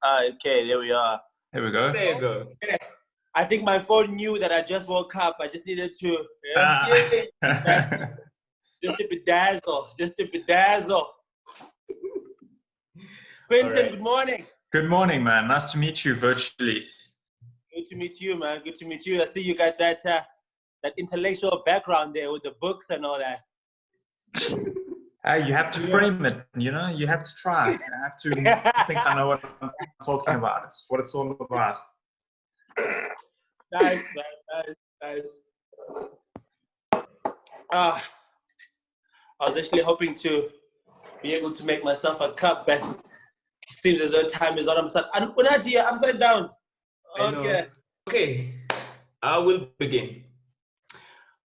Okay, there we are. Here we go. There you go. Yeah. I think my phone knew that I just woke up. I just needed to, just to bedazzle, Quentin, right. good morning. Good morning, man. Nice to meet you virtually. Good to meet you, man. Good to meet you. I see you got that that intellectual background there with the books and all that. You have to frame it, you know? You have to try. You have to think I know what I'm talking about. It's what it's all about. Nice, man. Nice. I was actually hoping to be able to make myself a cup, but it seems as though time is not on my side. And Unati, you're upside down. Okay. Okay, I will begin.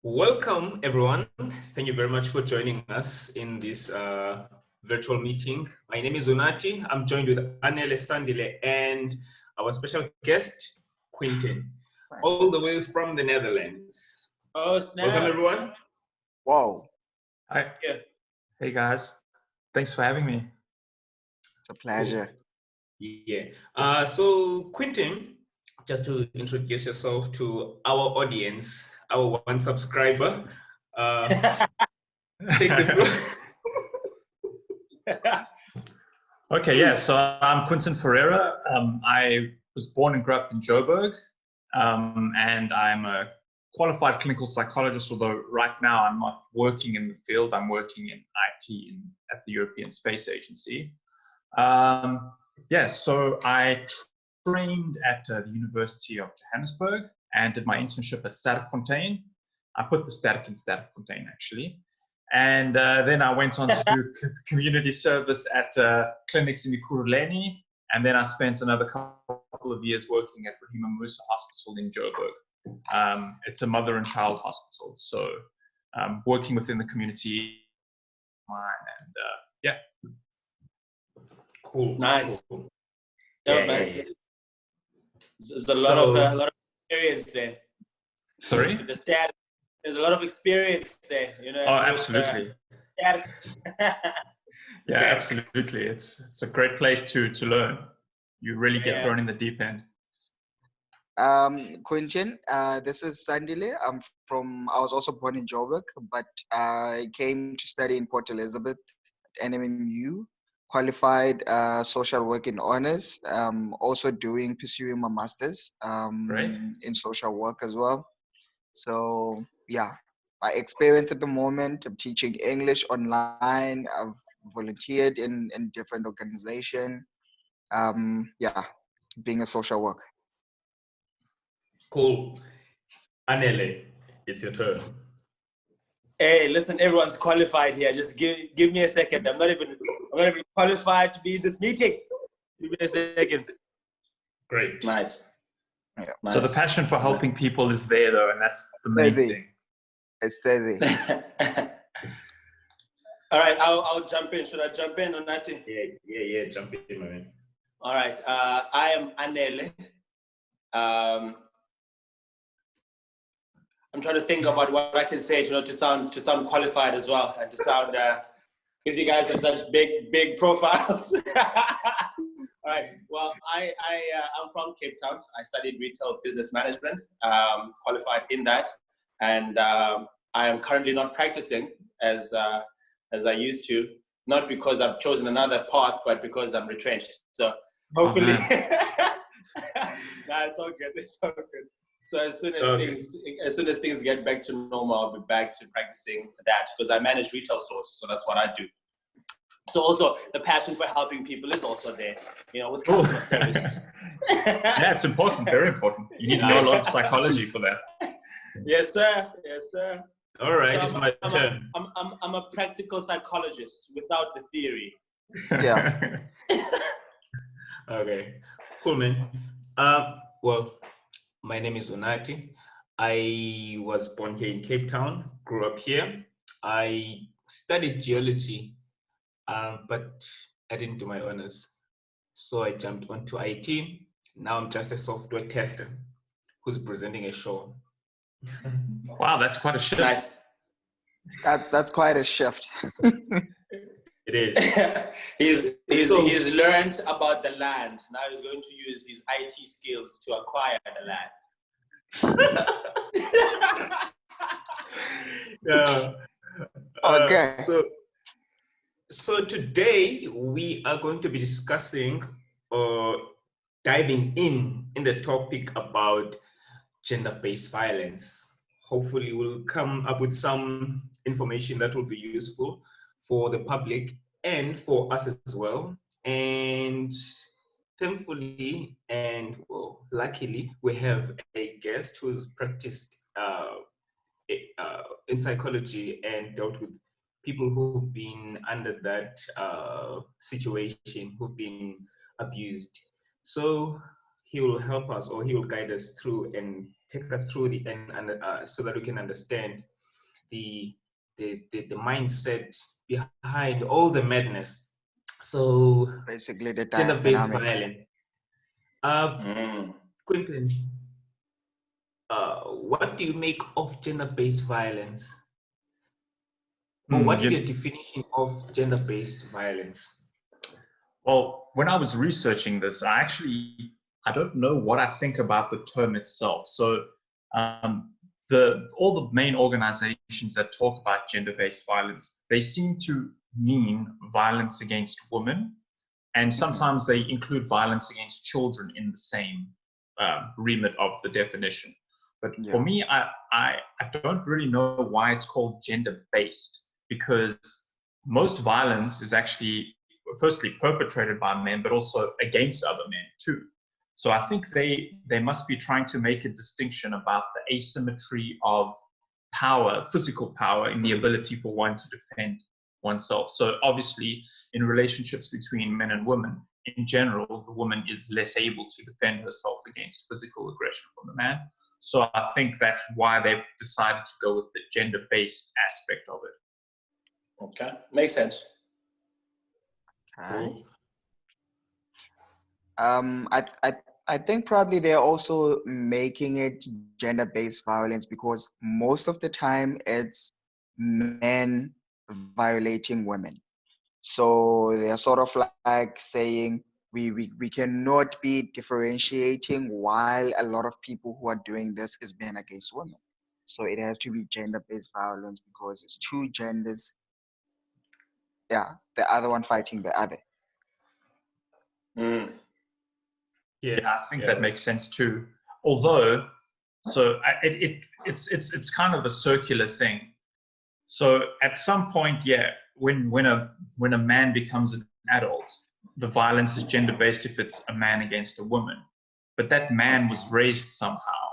Welcome, everyone. Thank you very much for joining us in this virtual meeting. My name is Unati. I'm joined with Anele Sandile and our special guest, Quentin, all the way from the Netherlands. Oh, snap. Welcome, everyone. Whoa. Hi. Yeah. Hey, guys. Thanks for having me. It's a pleasure. Yeah. So, Quentin, just to introduce yourself to our audience, our one subscriber, take the floor. Okay, yeah. So I'm Quentin Ferreira. I was born and grew up in Joburg, and I'm a qualified clinical psychologist, although right now I'm not working in the field. I'm working in IT at the European Space Agency. So I trained at the University of Johannesburg and did my internship at Statfontein. I put the static in Statfontein, actually. And then I went on to do community service at clinics in Ekurhuleni. And then I spent another couple of years working at Rahima Musa Hospital in Joburg. It's a mother and child hospital. So working within the community. And Cool. Nice. Cool. Yeah, nice. There's a lot of experience there. sorry? The stat, there's a lot of experience there, you know. Oh, absolutely. Yeah, Absolutely. It's a great place to learn. You really get thrown in the deep end. Quentin, this is Sandile. I was also born in Joburg, but I came to study in Port Elizabeth at NMMU, qualified social work in honors, also pursuing my master's in social work as well. So yeah, my experience at the moment, I'm teaching English online. I've volunteered in different organizations. Being a social worker. Cool. Anele, it's your turn. Hey, listen, everyone's qualified here. Just give me a second. I'm not even qualified to be in this meeting. Give me a second. Great. Nice. Yeah. Nice. So the passion for helping people is there, though, and that's the main thing. It's steady. All right, I'll jump in. Should I jump in or nothing? Yeah, jump in, man. All right, I am Anele. I'm trying to think about what I can say, to sound qualified as well, and to sound because you guys have such big profiles. All right. Well, I'm from Cape Town. I studied retail business management, qualified in that, and I am currently not practicing as I used to. Not because I've chosen another path, but because I'm retrenched. So hopefully, nah, it's all good. It's all good. So as soon as things get back to normal, I'll be back to practicing that, because I manage retail stores, so that's what I do. So also the passion for helping people is also there, with customer service. Yeah, it's important, very important. You need to know a lot of psychology for that. Yes, sir. Yes, sir. All right, So it's my turn. I'm a practical psychologist without the theory. Yeah. Okay, cool, man. Well, my name is Unati. I was born here in Cape Town, grew up here. I studied geology, but I didn't do my honors. So I jumped onto IT. Now I'm just a software tester who's presenting a show. Wow, that's quite a shift. Nice. That's quite a shift. It is. he's learned about the land. Now he's going to use his IT skills to acquire the land. Yeah. Okay. So today we are going to be discussing or diving in the topic about gender-based violence. Hopefully we'll come up with some information that will be useful for the public and for us as well. And thankfully and luckily, we have a guest who's practiced in psychology and dealt with people who've been under that situation, who've been abused. So he will help us, or he will guide us through and take us through the end, so that we can understand the mindset behind all the madness. So Basically, the gender-based dynamics. violence. Quentin, what do you make of gender-based violence? Or what is your definition of gender-based violence? Well, when I was researching this, I don't know what I think about the term itself. So all the main organizations that talk about gender-based violence, they seem to mean violence against women, and sometimes they include violence against children in the same remit of the definition. But for me, I don't really know why it's called gender-based, because most violence is actually firstly perpetrated by men, but also against other men too. So I think they must be trying to make a distinction about the asymmetry of power, physical power, in the ability for one to defend oneself. So obviously in relationships between men and women, in general, the woman is less able to defend herself against physical aggression from the man. So I think that's why they've decided to go with the gender-based aspect of it. Okay, makes sense. Okay. I think probably they're also making it gender-based violence because most of the time it's men violating women. So they're sort of like saying we cannot be differentiating while a lot of people who are doing this is men against women. So it has to be gender-based violence because it's two genders. Yeah, the other one fighting the other. Yeah, I think that makes sense too. Although, so it's kind of a circular thing. So at some point, when a man becomes an adult, the violence is gender-based if it's a man against a woman. But that man was raised somehow,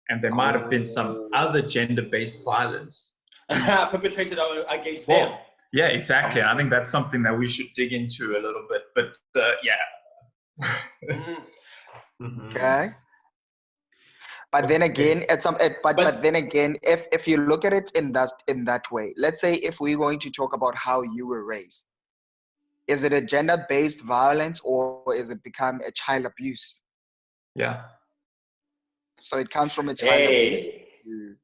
and there might have been some other gender-based violence perpetrated against them. Yeah, exactly. I think that's something that we should dig into a little bit. But Okay. But then again, but then again, if you look at it in that way, let's say if we're going to talk about how you were raised, is it a gender-based violence or is it become a child abuse? Yeah. So it comes from a child abuse.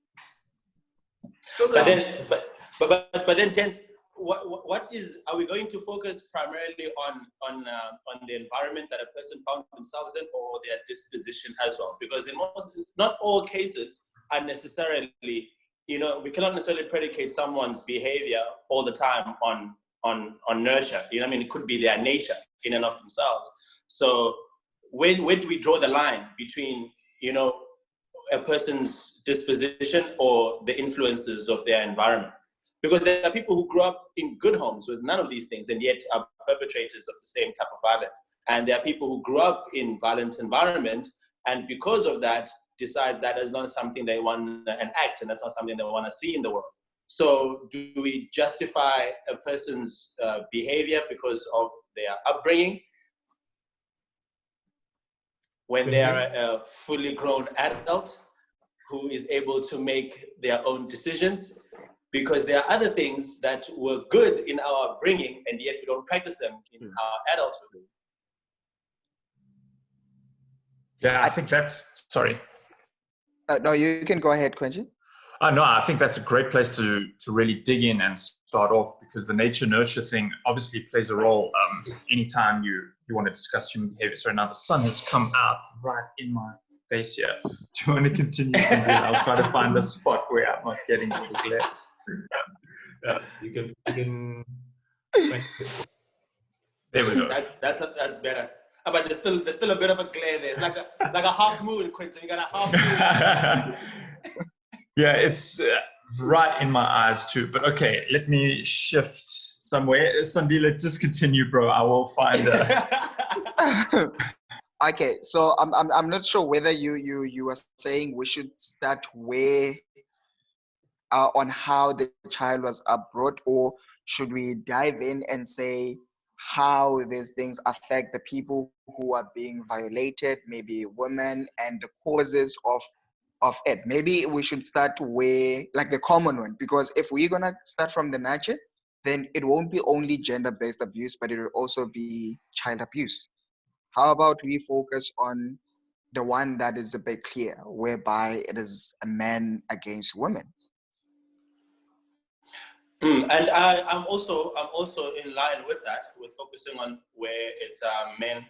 So but then, gents, what are we going to focus primarily on the environment that a person found themselves in, or their disposition as well? Because not all cases are necessarily, we cannot necessarily predicate someone's behavior all the time on nurture. It could be their nature in and of themselves. So where do we draw the line between, a person's disposition or the influences of their environment? Because there are people who grew up in good homes with none of these things and yet are perpetrators of the same type of violence. And there are people who grew up in violent environments and because of that decide that is not something they want to enact and that's not something they want to see in the world. So do we justify a person's behavior because of their upbringing when they are a fully grown adult who is able to make their own decisions? Because there are other things that were good in our upbringing and yet we don't practice them in our adulthood. Yeah, I think that's, sorry. No, you can go ahead, Quentin. No, I think that's a great place to really dig in and start off, because the nature-nurture thing obviously plays a role anytime you want to discuss human behavior. So now the sun has come out right in my face here. Do you want to continue? I'll try to find a spot where I'm not getting all the glare. Yeah, you can. There we go. That's better. But there's still a bit of a glare there. It's like a half moon, Quentin. You got a half moon. Yeah, it's right in my eyes too. But okay, let me shift somewhere. Sandile, just continue, bro. I will find Okay, so I'm not sure whether you were saying we should start where on how the child was brought, or should we dive in and say how these things affect the people who are being violated, maybe women, and the causes of it? Maybe we should start where, like the common one, because if we're gonna start from the nurture, then it won't be only gender-based abuse, but it will also be child abuse. How about we focus on the one that is a bit clear, whereby it is a man against women? And I'm also in line with that, with focusing on where it's men,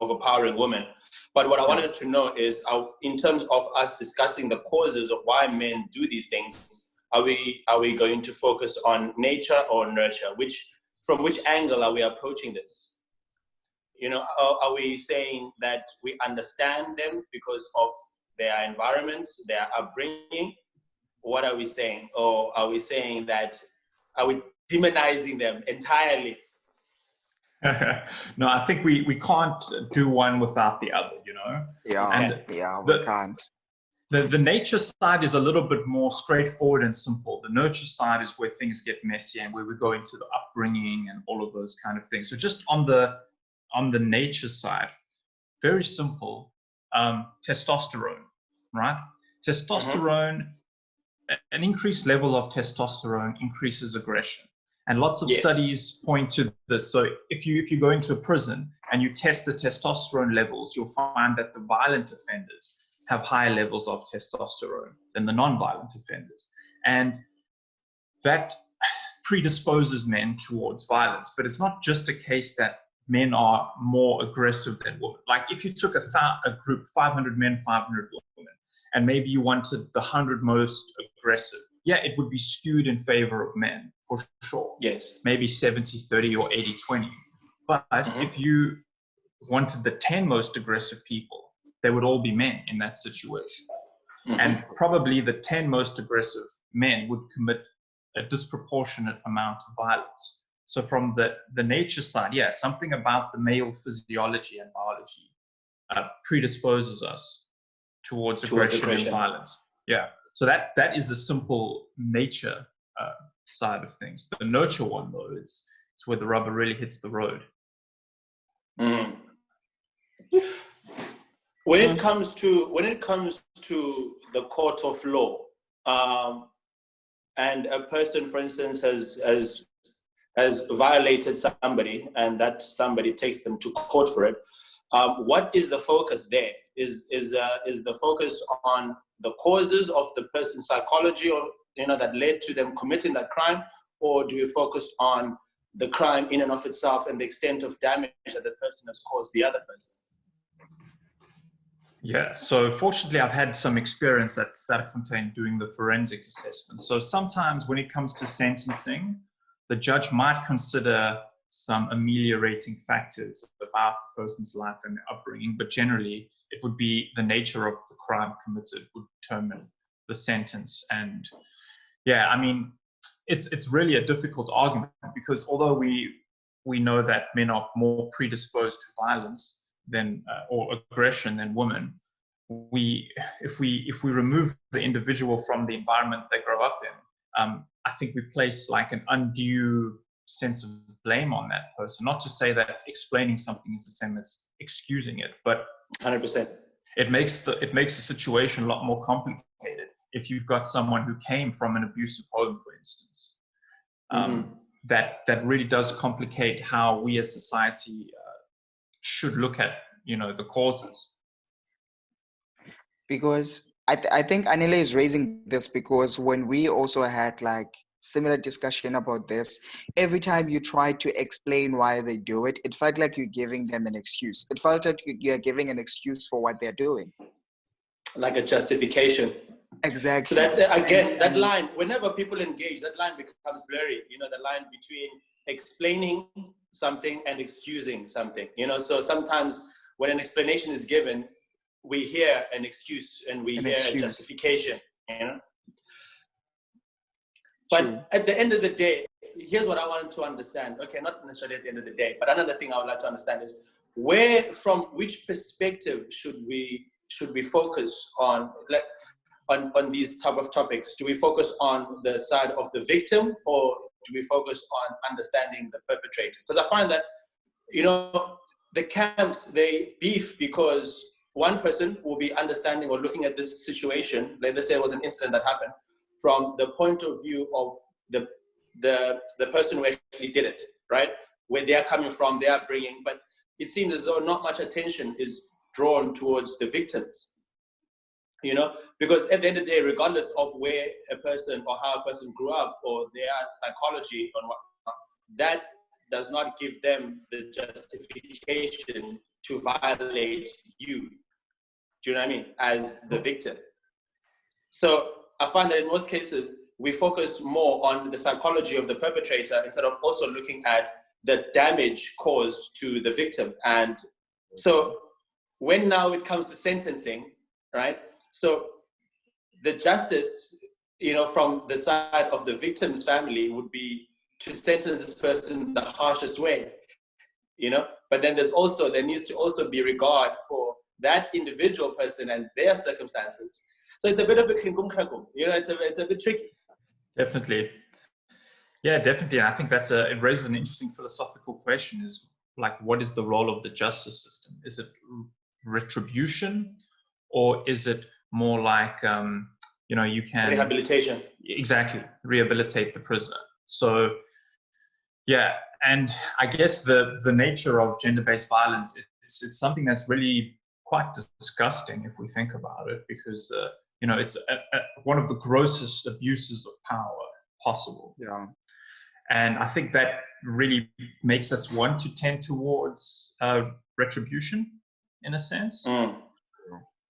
overpowering women. But what I wanted to know is, in terms of us discussing the causes of why men do these things, are we going to focus on nature or nurture? From which angle are we approaching this? Are we saying that we understand them because of their environments, their upbringing? What are we saying? Or are we saying that, are we demonizing them entirely? No, I think we can't do one without the other, Yeah, and we can't. The nature side is a little bit more straightforward and simple. The nurture side is where things get messy and where we go into the upbringing and all of those kind of things. So just on the nature side, very simple, testosterone, right? Testosterone, an increased level of testosterone increases aggression. And lots of studies point to this. So if you go into a prison and you test the testosterone levels, you'll find that the violent offenders have higher levels of testosterone than the non-violent offenders. And that predisposes men towards violence. But it's not just a case that men are more aggressive than women. Like if you took a group, 500 men, 500 women, and maybe you wanted the 100 most aggressive, it would be skewed in favor of men, for sure. Yes. Maybe 70-30 or 80-20. But if you wanted the 10 most aggressive people, they would all be men in that situation. And probably the 10 most aggressive men would commit a disproportionate amount of violence. So from the nature side, something about the male physiology and biology predisposes us towards aggression and violence. Yeah. So that is a simple nature side of things. The nurture one, though, is where the rubber really hits the road. When it comes to the court of law, and a person, for instance, has violated somebody, and that somebody takes them to court for it, what is the focus there? Is the focus on the causes of the person's psychology, or that led to them committing that crime, or do we focus on the crime in and of itself and the extent of damage that the person has caused the other person? Yeah, so fortunately I've had some experience at Statfontein doing the forensic assessment. So sometimes when it comes to sentencing, the judge might consider some ameliorating factors about the person's life and upbringing, but generally it would be the nature of the crime committed would determine the sentence. And it's really a difficult argument, because although we know that men are more predisposed to violence than or aggression than women, if we remove the individual from the environment they grow up in, I think we place like an undue sense of blame on that person. Not to say that explaining something is the same as excusing it, but 100%. It makes the situation a lot more complicated if you've got someone who came from an abusive home, for instance. That really does complicate how we as society should look at the causes. Because I think Anile is raising this because when we also had like similar discussion about this, every time you try to explain why they do it, it felt like you're giving them an excuse. It felt like you're giving an excuse for what they're doing. Like a justification. Exactly. So that's again, that line, whenever people engage, that line becomes blurry, you know, the line between explaining something and excusing something, you know. So sometimes when an explanation is given, we hear an excuse and we hear a justification, you know. But True. at the end of the day, here's what I wanted to understand. Okay, not necessarily at the end of the day, but another thing I would like to understand is from which perspective should we focus on, like, on these type of topics? Do we focus on the side of the victim, or do we focus on understanding the perpetrator? Because I find that, you know, the camps, they beef because one person will be understanding or looking at this situation, like let's say it was an incident that happened, from the point of view of the person who actually did it, right? Where they are coming from, their upbringing, but it seems as though not much attention is drawn towards the victims, you know, because at the end of the day, regardless of where a person or how a person grew up or their psychology or whatnot, that does not give them the justification to violate you. Do you know what I mean? As the victim. So I find that in most cases, we focus more on the psychology of the perpetrator instead of also looking at the damage caused to the victim. And so when now it comes to sentencing, right? So the justice, you know, from the side of the victim's family would be to sentence this person the harshest way, you know? But then there needs to also be regard for that individual person and their circumstances. So it's a bit of a kringum, you know, it's a bit tricky. Definitely. Yeah, definitely. And I think it raises an interesting philosophical question, is like, what is the role of the justice system? Is it retribution, or is it more like, you know, you can... Rehabilitation. Exactly. Rehabilitate the prisoner. So, yeah. And I guess the nature of gender-based violence, it's something that's really quite disgusting if we think about it, because, you know, it's one of the grossest abuses of power possible. Yeah. And I think that really makes us want to tend towards retribution, in a sense. Mm.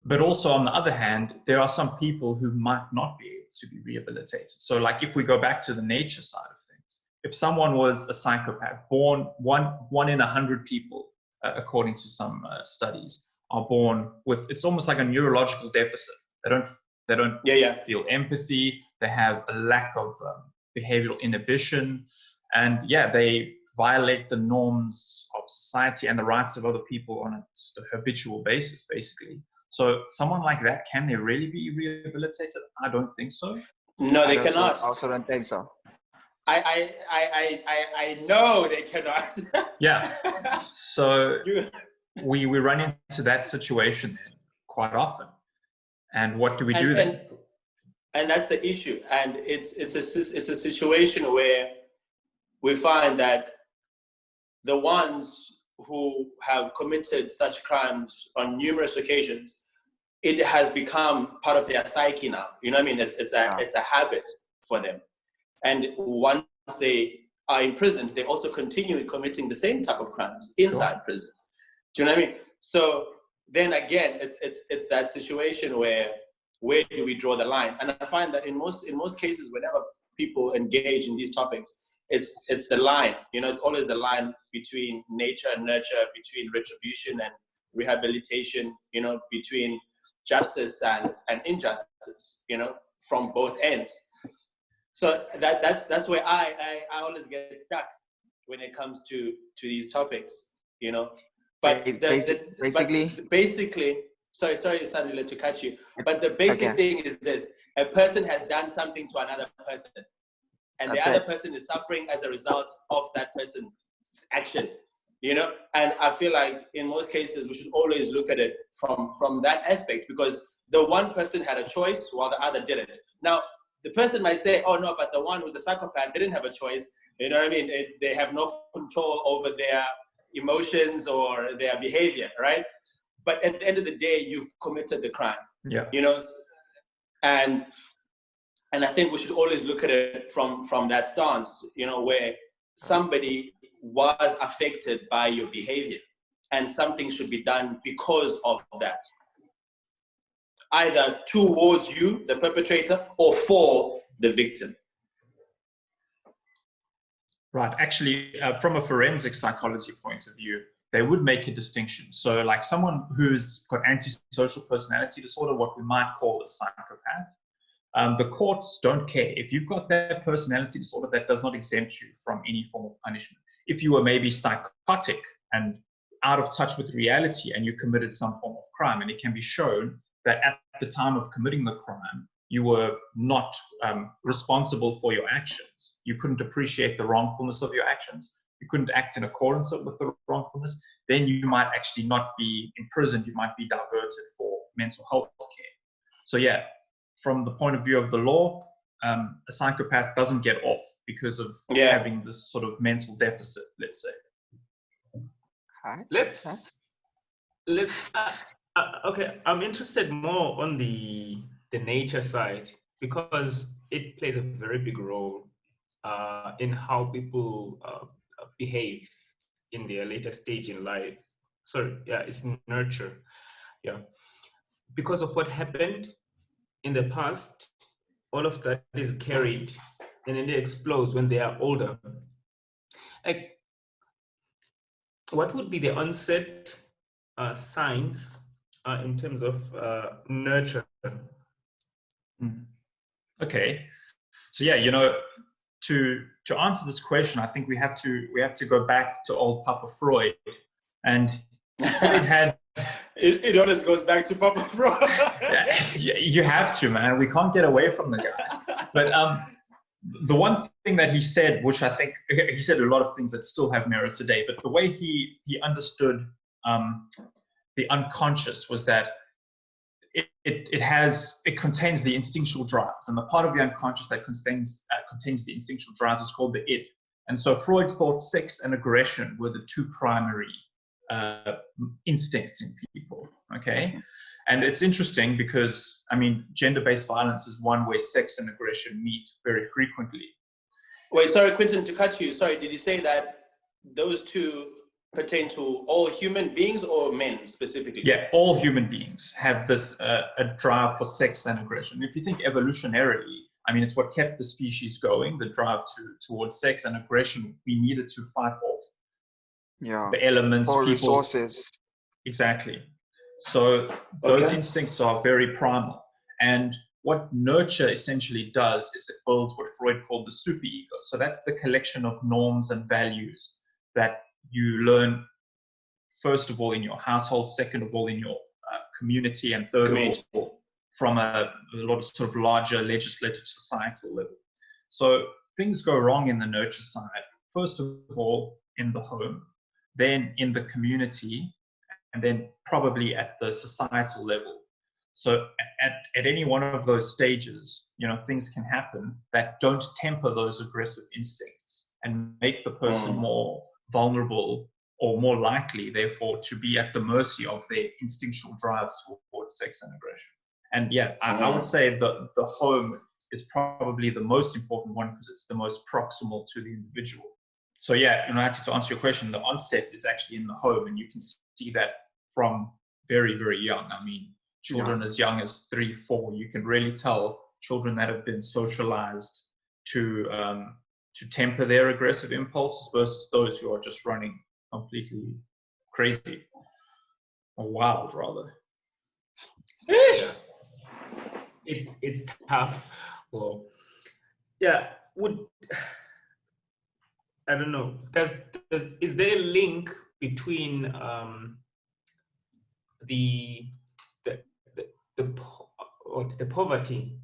But also, on the other hand, there are some people who might not be able to be rehabilitated. So, like, if we go back to the nature side of things, if someone was a psychopath, born one in 100 people, according to some studies, are born with, it's almost like a neurological deficit. They don't feel empathy. They have a lack of behavioral inhibition, and they violate the norms of society and the rights of other people on a habitual basis, basically. So someone like that, can they really be rehabilitated? I don't think so. No, they cannot. I also don't think so. I know they cannot. Yeah. So we run into that situation quite often. And what do we do then? And that's the issue. And it's a situation where we find that the ones who have committed such crimes on numerous occasions, it has become part of their psyche now. You know what I mean? It's a habit for them. And once they are imprisoned, they also continue committing the same type of crimes inside prison. Do you know what I mean? So then again, it's that situation where do we draw the line? And I find that in most cases, whenever people engage in these topics, it's the line, you know, it's always the line between nature and nurture, between retribution and rehabilitation, you know, between justice and injustice, you know, from both ends. So that's where I always get stuck when it comes to these topics, you know. But basically, sorry, Sandile, to catch you. But the basic thing is this: a person has done something to another person, and the other person is suffering as a result of that person's action. You know, and I feel like in most cases we should always look at it from that aspect, because the one person had a choice while the other didn't. Now, the person might say, "Oh no, but the one who's a psychopath didn't have a choice." You know what I mean? They have no control over their emotions or their behavior, right? But at the end of the day, you've committed the crime. Yeah. You know, And I think we should always look at it from that stance, you know, where somebody was affected by your behavior and something should be done because of that. Either towards you, the perpetrator, or for the victim. Right. Actually, from a forensic psychology point of view, they would make a distinction. So like someone who's got antisocial personality disorder, what we might call a psychopath, the courts don't care. If you've got that personality disorder, that does not exempt you from any form of punishment. If you were maybe psychotic and out of touch with reality and you committed some form of crime, and it can be shown that at the time of committing the crime, you were not responsible for your actions. You couldn't appreciate the wrongfulness of your actions. You couldn't act in accordance with the wrongfulness. Then you might actually not be imprisoned. You might be diverted for mental health care. So yeah, from the point of view of the law, a psychopath doesn't get off because of having this sort of mental deficit, let's say. Okay, I'm interested more on the nature side, because it plays a very big role in how people behave in their later stage in life. Sorry, yeah, it's nurture. Yeah, because of what happened in the past, all of that is carried and then it explodes when they are older. Like, what would be the onset signs in terms of nurture? Okay, so yeah, you know, to answer this question, I think we have to go back to old Papa Freud, and Freud had. It always goes back to Papa Freud. You have to, man. We can't get away from the guy. But the one thing that he said, which I think he said a lot of things that still have merit today, but the way he understood the unconscious was that it contains the instinctual drives, and the part of the unconscious that contains the instinctual drives is called the id. And so Freud thought sex and aggression were the two primary instincts in people. Okay, and it's interesting because I mean, gender-based violence is one where sex and aggression meet very frequently. Wait, sorry, Quentin, to cut you. Sorry, did you say that those two pertain to all human beings or men specifically? Yeah, all human beings have this a drive for sex and aggression. If you think evolutionarily, I mean, it's what kept the species going, the drive towards sex and aggression. We needed to fight off the elements, for people, resources. Exactly. So those instincts are very primal. And what nurture essentially does is it builds what Freud called the super ego. So that's the collection of norms and values that you learn, first of all, in your household, second of all, in your community, and third of all, from a lot of sort of larger legislative societal level. So things go wrong in the nurture side, first of all, in the home, then in the community, and then probably at the societal level. So at any one of those stages, you know, things can happen that don't temper those aggressive instincts and make the person more vulnerable or more likely, therefore, to be at the mercy of their instinctual drives towards sex and aggression. And yeah, I would say that the home is probably the most important one because it's the most proximal to the individual. So yeah, and to answer your question, the onset is actually in the home, and you can see that from very, very young. I mean, children as young as 3, 4, you can really tell children that have been socialized to temper their aggressive impulses versus those who are just running completely crazy or wild, rather. Yeah. It's tough. Well, yeah. I don't know. Is there a link between the poverty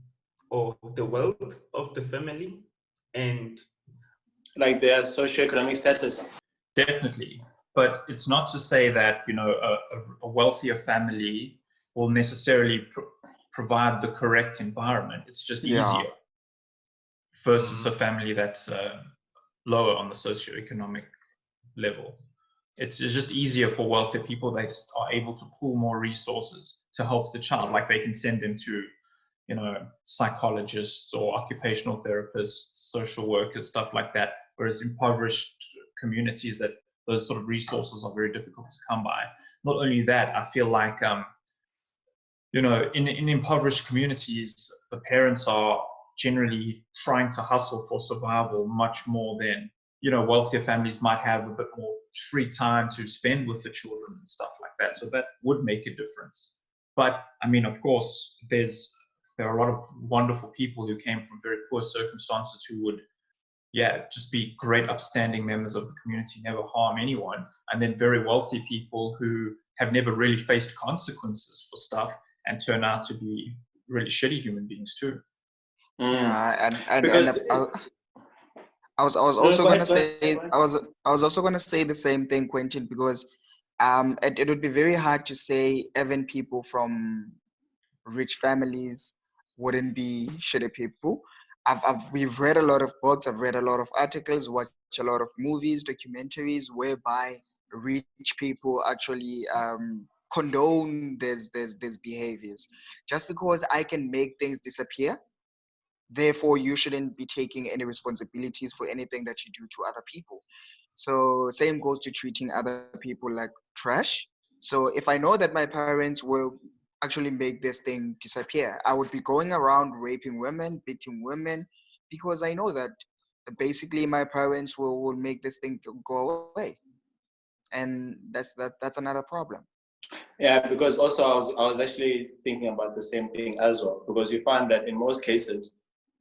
or the wealth of the family and like their socio-economic status? Definitely, but it's not to say that, you know, a wealthier family will necessarily provide the correct environment. It's just easier versus a family that's lower on the socioeconomic level. It's just easier for wealthy people. They just are able to pool more resources to help the child. Like they can send them to, psychologists or occupational therapists, social workers, stuff like that. Whereas impoverished communities, that those sort of resources are very difficult to come by. Not only that, I feel like, in impoverished communities, the parents are generally trying to hustle for survival much more than, wealthier families might have a bit more free time to spend with the children and stuff like that. So that would make a difference. But I mean, of course, there are a lot of wonderful people who came from very poor circumstances who would, just be great upstanding members of the community, never harm anyone. And then very wealthy people who have never really faced consequences for stuff and turn out to be really shitty human beings too. Yeah, and Because I was also gonna say I was also gonna say the same thing, Quentin, because it would be very hard to say even people from rich families wouldn't be shitty people. We've read a lot of books, I've read a lot of articles, watched a lot of movies, documentaries, whereby rich people actually condone these behaviors. Just because I can make things disappear, therefore you shouldn't be taking any responsibilities for anything that you do to other people. So same goes to treating other people like trash. So if I know that my parents will actually make this thing disappear, I would be going around raping women, beating women, because I know that basically my parents will make this thing go away. And that's another problem. yeah, because also I was actually thinking about the same thing as well, because you find that in most cases,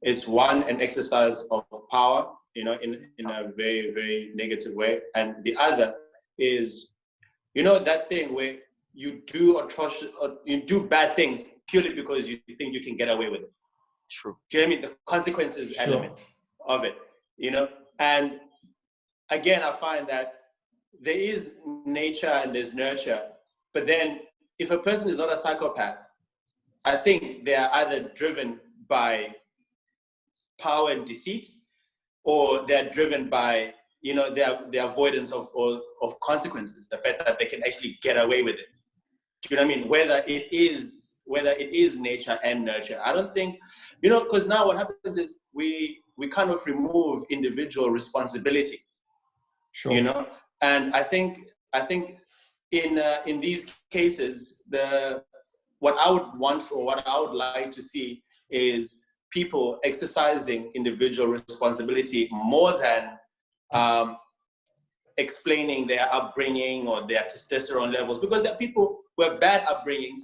it's one, an exercise of power, in a very, very negative way. And the other is, that thing where you do you do bad things purely because you think you can get away with it. True. Do you know what I mean? The consequences element of it, And again, I find that there is nature and there's nurture. But then if a person is not a psychopath, I think they are either driven by power and deceit, or they're driven by, the avoidance of consequences, the fact that they can actually get away with it. Do you know what I mean? Whether it is nature and nurture. I don't think, because now what happens is we kind of remove individual responsibility. Sure. And I think in these cases, what I would want or what I would like to see is people exercising individual responsibility more than explaining their upbringing or their testosterone levels, because there are people who have bad upbringings,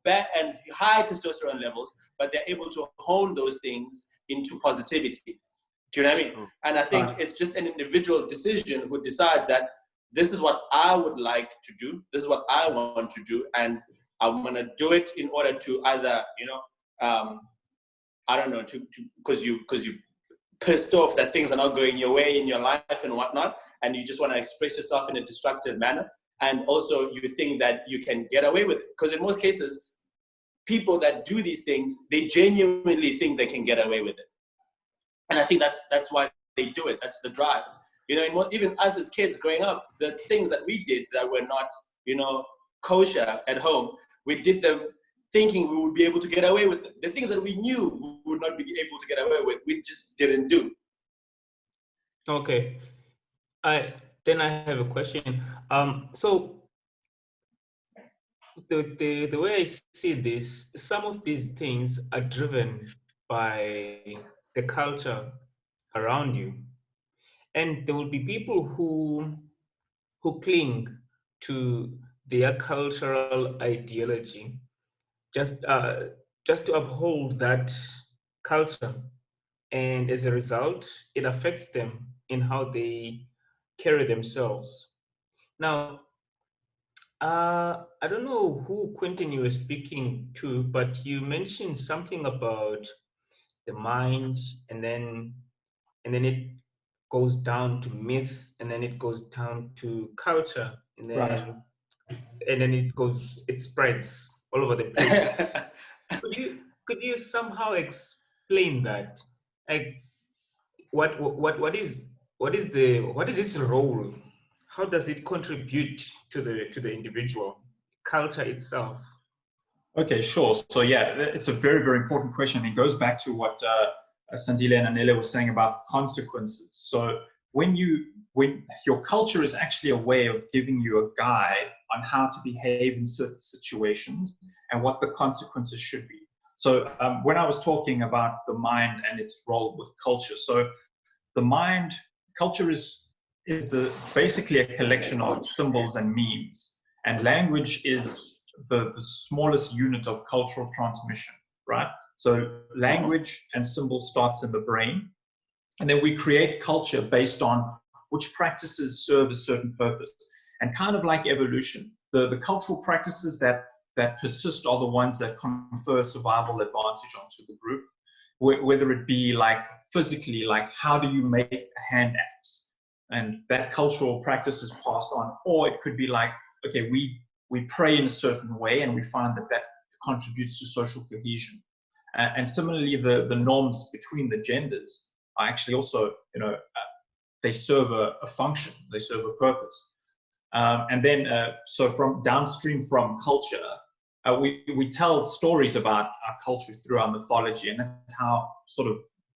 bad and high testosterone levels, but they're able to hone those things into positivity. Do you know what I mean? And I think it's just an individual decision who decides that this is what I would like to do, this is what I want to do, and I'm gonna do it in order to either, I don't know, because you pissed off that things are not going your way in your life and whatnot, and you just want to express yourself in a destructive manner, and also you think that you can get away with it. Because in most cases, people that do these things, they genuinely think they can get away with it. And I think that's why they do it. That's the drive. Even us as kids growing up, the things that we did that were not, kosher at home, we did them thinking we would be able to get away with them. The things that we knew we would not be able to get away with, we just didn't do. Okay. Then I have a question. So the way I see this, some of these things are driven by the culture around you. And there will be people who cling to their cultural ideology just to uphold that culture, and as a result, it affects them in how they carry themselves. Now, I don't know who, Quentin, you were speaking to, but you mentioned something about the mind, and then it goes down to myth, and then it goes down to culture, and then it spreads all over the place. Could you somehow explain that? Like, what is its role? How does it contribute to the individual culture itself? Okay, sure. So yeah, it's a very, very important question. It goes back to what Sandile and Anele were saying about consequences. So when your culture is actually a way of giving you a guide on how to behave in certain situations and what the consequences should be. So when I was talking about the mind and its role with culture, so the mind, culture is basically a collection of symbols and memes, and language is the smallest unit of cultural transmission, right? So language and symbols starts in the brain, and then we create culture based on which practices serve a certain purpose. And kind of like evolution, the cultural practices that persist are the ones that confer survival advantage onto the group, whether it be like physically, like how do you make a hand axe? And that cultural practice is passed on. Or it could be like, okay, we pray in a certain way and we find that contributes to social cohesion. And similarly, the norms between the genders are actually also, they serve a function, they serve a purpose. And then, so from downstream from culture, we tell stories about our culture through our mythology, and that's how sort of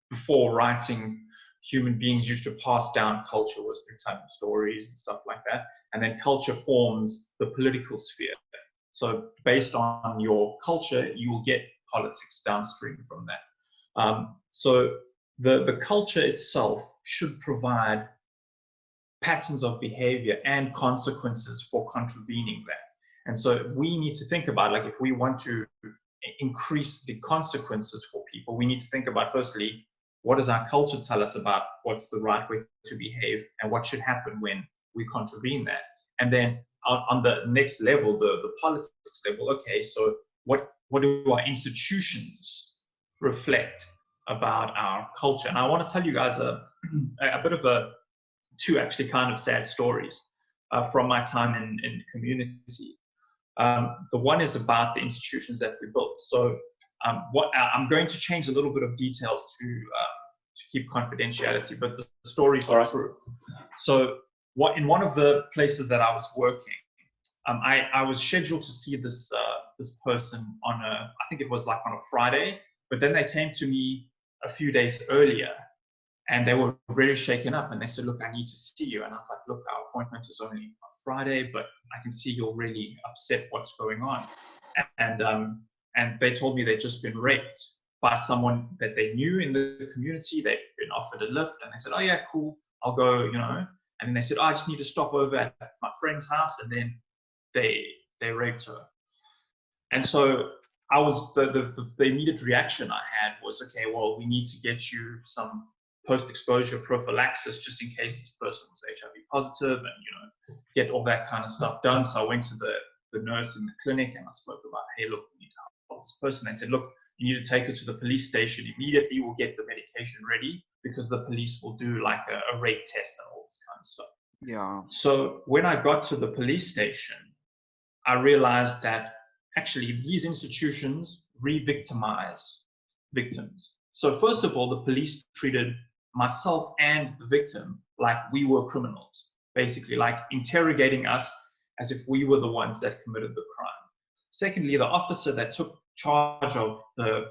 before writing, human beings used to pass down culture was through telling stories and stuff like that. And then culture forms the political sphere. So based on your culture, you will get politics downstream from that. So the culture itself should provide patterns of behavior and consequences for contravening that. And so we need to think about, like, if we want to increase the consequences for people, we need to think about, firstly, what does our culture tell us about what's the right way to behave and what should happen when we contravene that? And then on the next level, the politics level, okay, so what do our institutions reflect about our culture? And I want to tell you guys a bit of two actually kind of sad stories from my time in community. The one is about the institutions that we built. So I'm going to change a little bit of details to keep confidentiality, but the stories are true. So in one of the places that I was working, I was scheduled to see this person on I think it was like on a Friday, but then they came to me a few days earlier and they were very shaken up and they said, look, I need to see you. And I was like, look, our appointment is only on Friday, but I can see you're really upset what's going on. And they told me they'd just been raped by someone that they knew in the community. They'd been offered a lift and they said, oh yeah, cool, I'll go, And then they said, oh, I just need to stop over at my friend's house. And then they raped her. And so I was, the immediate reaction I had was, okay, well, we need to get you some post-exposure prophylaxis just in case this person was HIV positive and, get all that kind of stuff done. So I went to the nurse in the clinic and I spoke about, hey, look, we need to help this person. They said, look, you need to take her to the police station immediately. We'll get the medication ready because the police will do like a rape test and all this kind of stuff. Yeah. So when I got to the police station, I realized that actually these institutions re-victimize victims. So first of all, the police treated myself and the victim like we were criminals, basically like interrogating us as if we were the ones that committed the crime. Secondly, the officer that took charge of the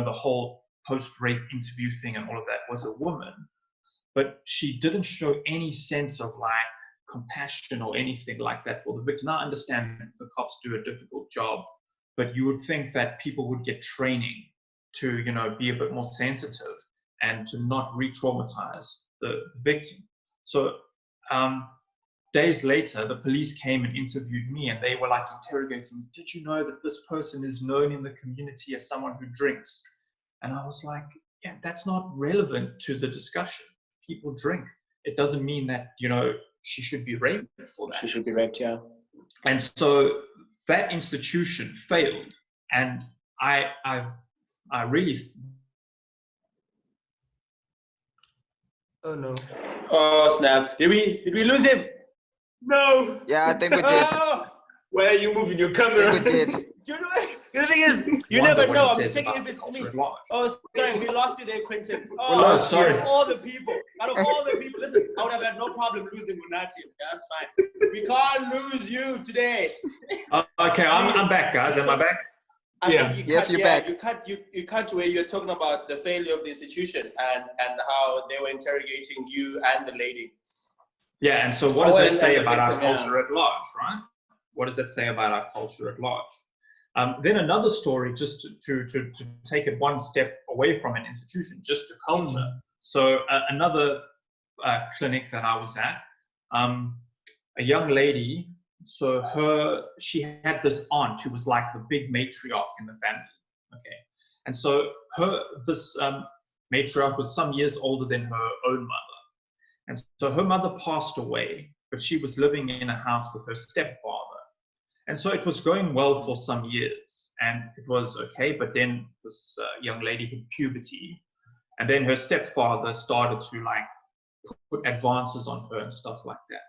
whole post-rape interview thing and all of that was a woman, but she didn't show any sense of like compassion or anything like that for the victim. Now, I understand the cops do a difficult job, but you would think that people would get training to, be a bit more sensitive and to not re-traumatize the victim. So days later, the police came and interviewed me and they were like interrogating me, did you know that this person is known in the community as someone who drinks? And I was like, yeah, that's not relevant to the discussion. People drink. It doesn't mean that, she should be raped for that. She should be raped, yeah. And so that institution failed. And I really... Oh no. Oh snap. Did we lose him? No. Yeah, I think we did. Why are you moving your camera? I think we did. The thing is, you never know. I'm thinking if it's me. Oh, sorry, we lost you there, Quentin. Oh, sorry. Out of all the people, listen, I would have had no problem losing Unati. That's fine. We can't lose you today. Okay, I'm back, guys. Am I back? I think Yes, you're back. You cut where you're talking about the failure of the institution and how they were interrogating you and the lady. Yeah, and so what does that say about our culture at large, right? What does that say about our culture at large? Then another story, just to take it one step away from an institution, just to culture. So another clinic that I was at, a young lady, so she had this aunt who was like the big matriarch in the family, okay? And so this matriarch was some years older than her own mother. And so her mother passed away, but she was living in a house with her stepfather. And so it was going well for some years, and it was okay, but then this young lady hit puberty, and then her stepfather started to like put advances on her and stuff like that.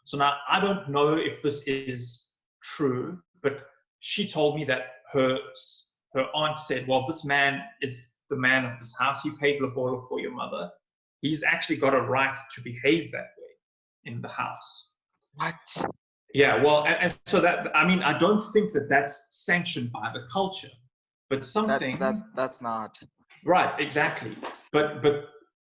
So now I don't know if this is true, but she told me that her aunt said, well, this man is the man of this house. He paid lobola for your mother. He's actually got a right to behave that way in the house. What? Yeah, well, and so that, I mean, I don't think that that's sanctioned by the culture, but something... That's not. Right, exactly. But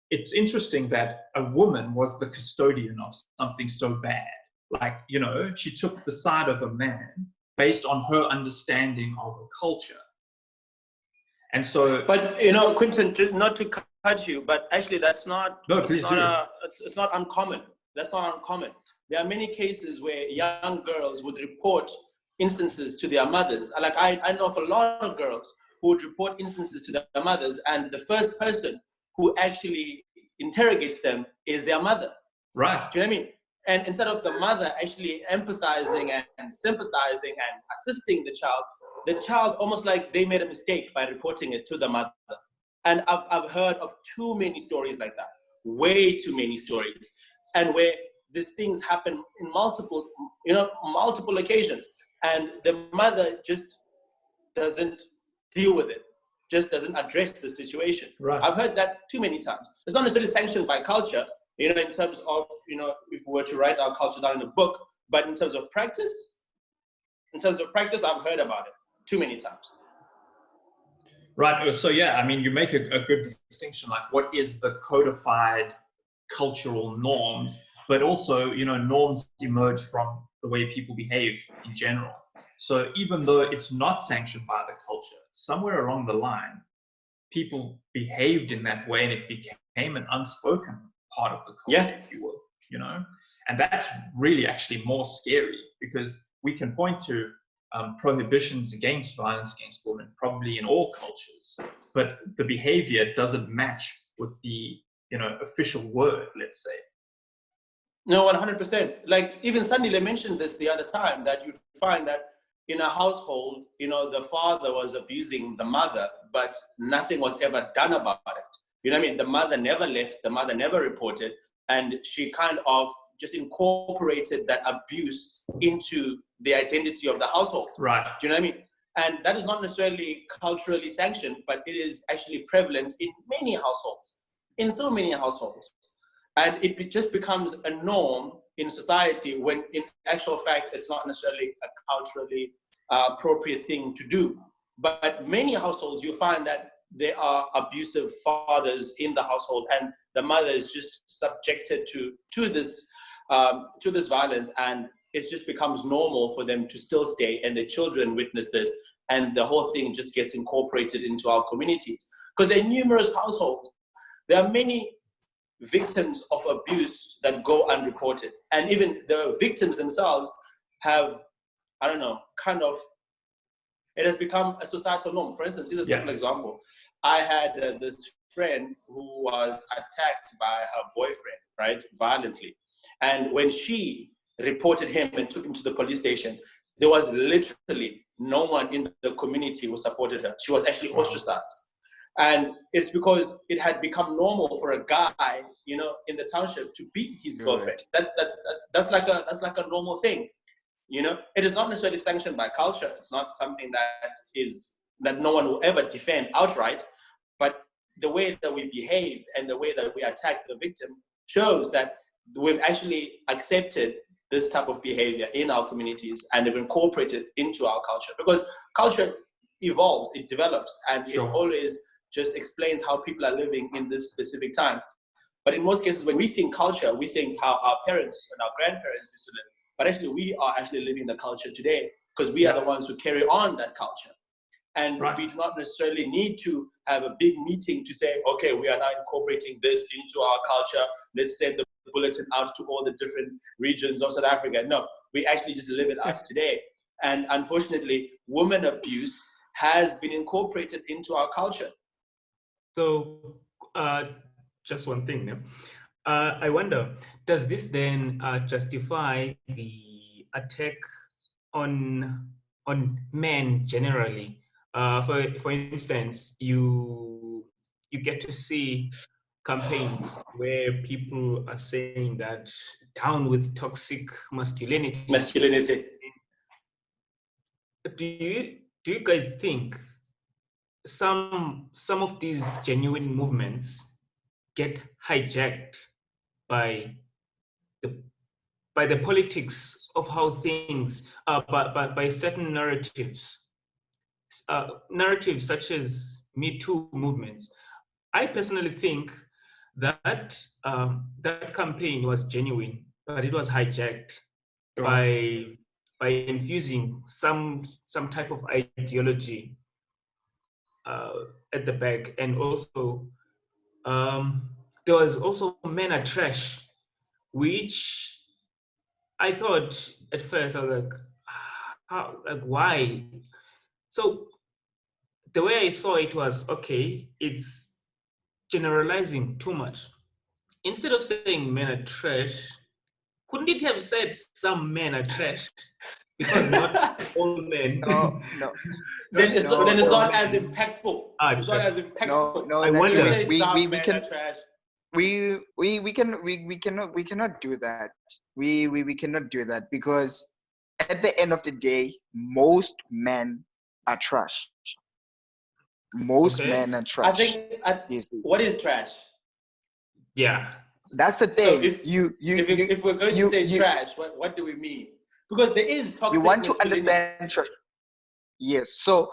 it's interesting that a woman was the custodian of something so bad. Like, you know, she took the side of a man based on her understanding of a culture. And so... But, you know, Quentin, not to cut you, but actually that's not... No, please do. It's not uncommon. That's not uncommon. There are many cases where young girls would report instances to their mothers. Like, I know of a lot of girls who would report instances to their mothers, and the first person who actually interrogates them is their mother. Right. Do you know what I mean? And instead of the mother actually empathizing and sympathizing and assisting the child almost like they made a mistake by reporting it to the mother. And I've heard of too many stories like that, way too many stories, and where these things happen in multiple occasions, and the mother just doesn't deal with it, just doesn't address the situation. Right. I've heard that too many times. It's not necessarily sanctioned by culture, you know, in terms of, you know, if we were to write our culture down in a book, but in terms of practice, I've heard about it too many times. Right. So, yeah, I mean, you make a good distinction, like what is the codified cultural norms, but also, you know, norms emerge from the way people behave in general. So even though it's not sanctioned by the culture, somewhere along the line, people behaved in that way and it became an unspoken part of the culture, if you will, you know? And that's really actually more scary, because we can point to prohibitions against violence against women probably in all cultures, but the behavior doesn't match with the, you know, official word, let's say. No, 100%. Like even Sandile mentioned this the other time, that you'd find that in a household, you know, the father was abusing the mother, but nothing was ever done about it. You know what I mean? The mother never left, the mother never reported, and she kind of just incorporated that abuse into the identity of the household. Right. Do you know what I mean? And that is not necessarily culturally sanctioned, but it is actually prevalent in many households, in so many households. And it just becomes a norm in society when in actual fact, it's not necessarily a culturally appropriate thing to do. But many households, you find that there are abusive fathers in the household, and the mother is just subjected to this violence, and it just becomes normal for them to still stay, and their children witness this, and the whole thing just gets incorporated into our communities. Because there are numerous households. There are many victims of abuse that go unreported, and even the victims themselves have, I don't know, kind of, it has become a societal norm. For instance, here's a simple example. I had this friend who was attacked by her boyfriend, right, violently. And when she reported him and took him to the police station, there was literally no one in the community who supported her. She was actually ostracized. And it's because it had become normal for a guy, you know, in the township to beat his girlfriend. That's like a normal thing. You know, it is not necessarily sanctioned by culture. It's not something that no one will ever defend outright. But the way that we behave and the way that we attack the victim shows that we've actually accepted this type of behavior in our communities and have incorporated into our culture. Because culture evolves, it develops, and Sure. it always just explains how people are living in this specific time. But in most cases, when we think culture, we think how our parents and our grandparents used to live. But actually, we are actually living the culture today because we are the ones who carry on that culture. And we do not necessarily need to have a big meeting to say, okay, we are now incorporating this into our culture. Let's send the bulletin out to all the different regions of South Africa. No, we actually just live it out today. And unfortunately, women abuse has been incorporated into our culture. So, just one thing. I wonder, does this then justify the attack on men generally? For instance, you get to see campaigns where people are saying that down with toxic masculinity. Do you guys think some of these genuine movements get hijacked by the politics of how things by certain narratives, narratives such as MeToo movements? I personally think that that campaign was genuine, but it was hijacked by infusing some type of ideology at the back. And also there was also MenAreTrash, which I thought at first I was like, how, like, why? So the way I saw it was, okay, it's generalizing too much. Instead of saying men are trash, couldn't it have said some men are trash? Because not all men. No. Then it's not as impactful. It's not as impactful. No, I wonder. We cannot do that. We cannot do that because at the end of the day, most men are trash. Most men are trash. I think what is trash? Yeah, that's the thing. So if we're going to say trash, what do we mean? Because there is toxic. You want to understand trash. Yes. So,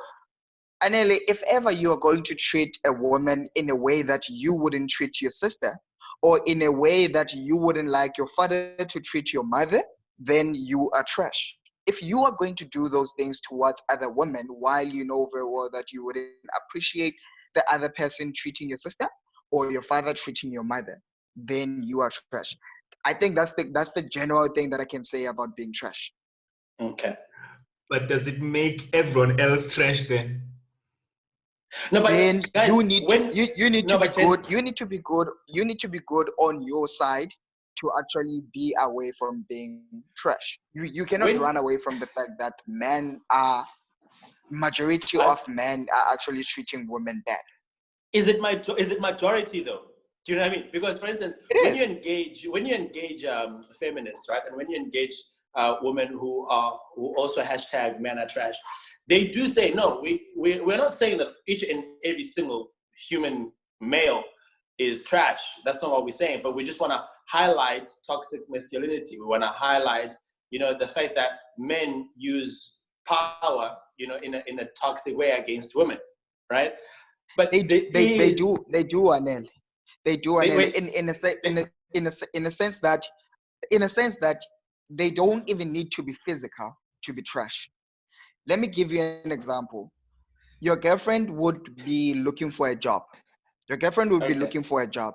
Anele, if ever you are going to treat a woman in a way that you wouldn't treat your sister, or in a way that you wouldn't like your father to treat your mother, then you are trash. If you are going to do those things towards other women while you know very well that you wouldn't appreciate the other person treating your sister or your father treating your mother, then you are trash. I think that's the general thing that I can say about being trash. Okay. But does it make everyone else trash then? No, but then guys, you need to be good on your side to actually be away from being trash. You cannot run away from the fact that majority of men are actually treating women bad. Is it majority though? Do you know what I mean? Because for instance, when you engage feminists, right, and when you engage women who also hashtag MenAreTrash, they do say no. We're not saying that each and every single human male is trash. That's not what we're saying. But we just want to highlight toxic masculinity. We want to highlight, the fact that men use power, in a toxic way against women, right? But they do, Anel. They do, Anel, in a sense that they don't even need to be physical to be trash. Let me give you an example. Your girlfriend would be looking for a job. Be looking for a job.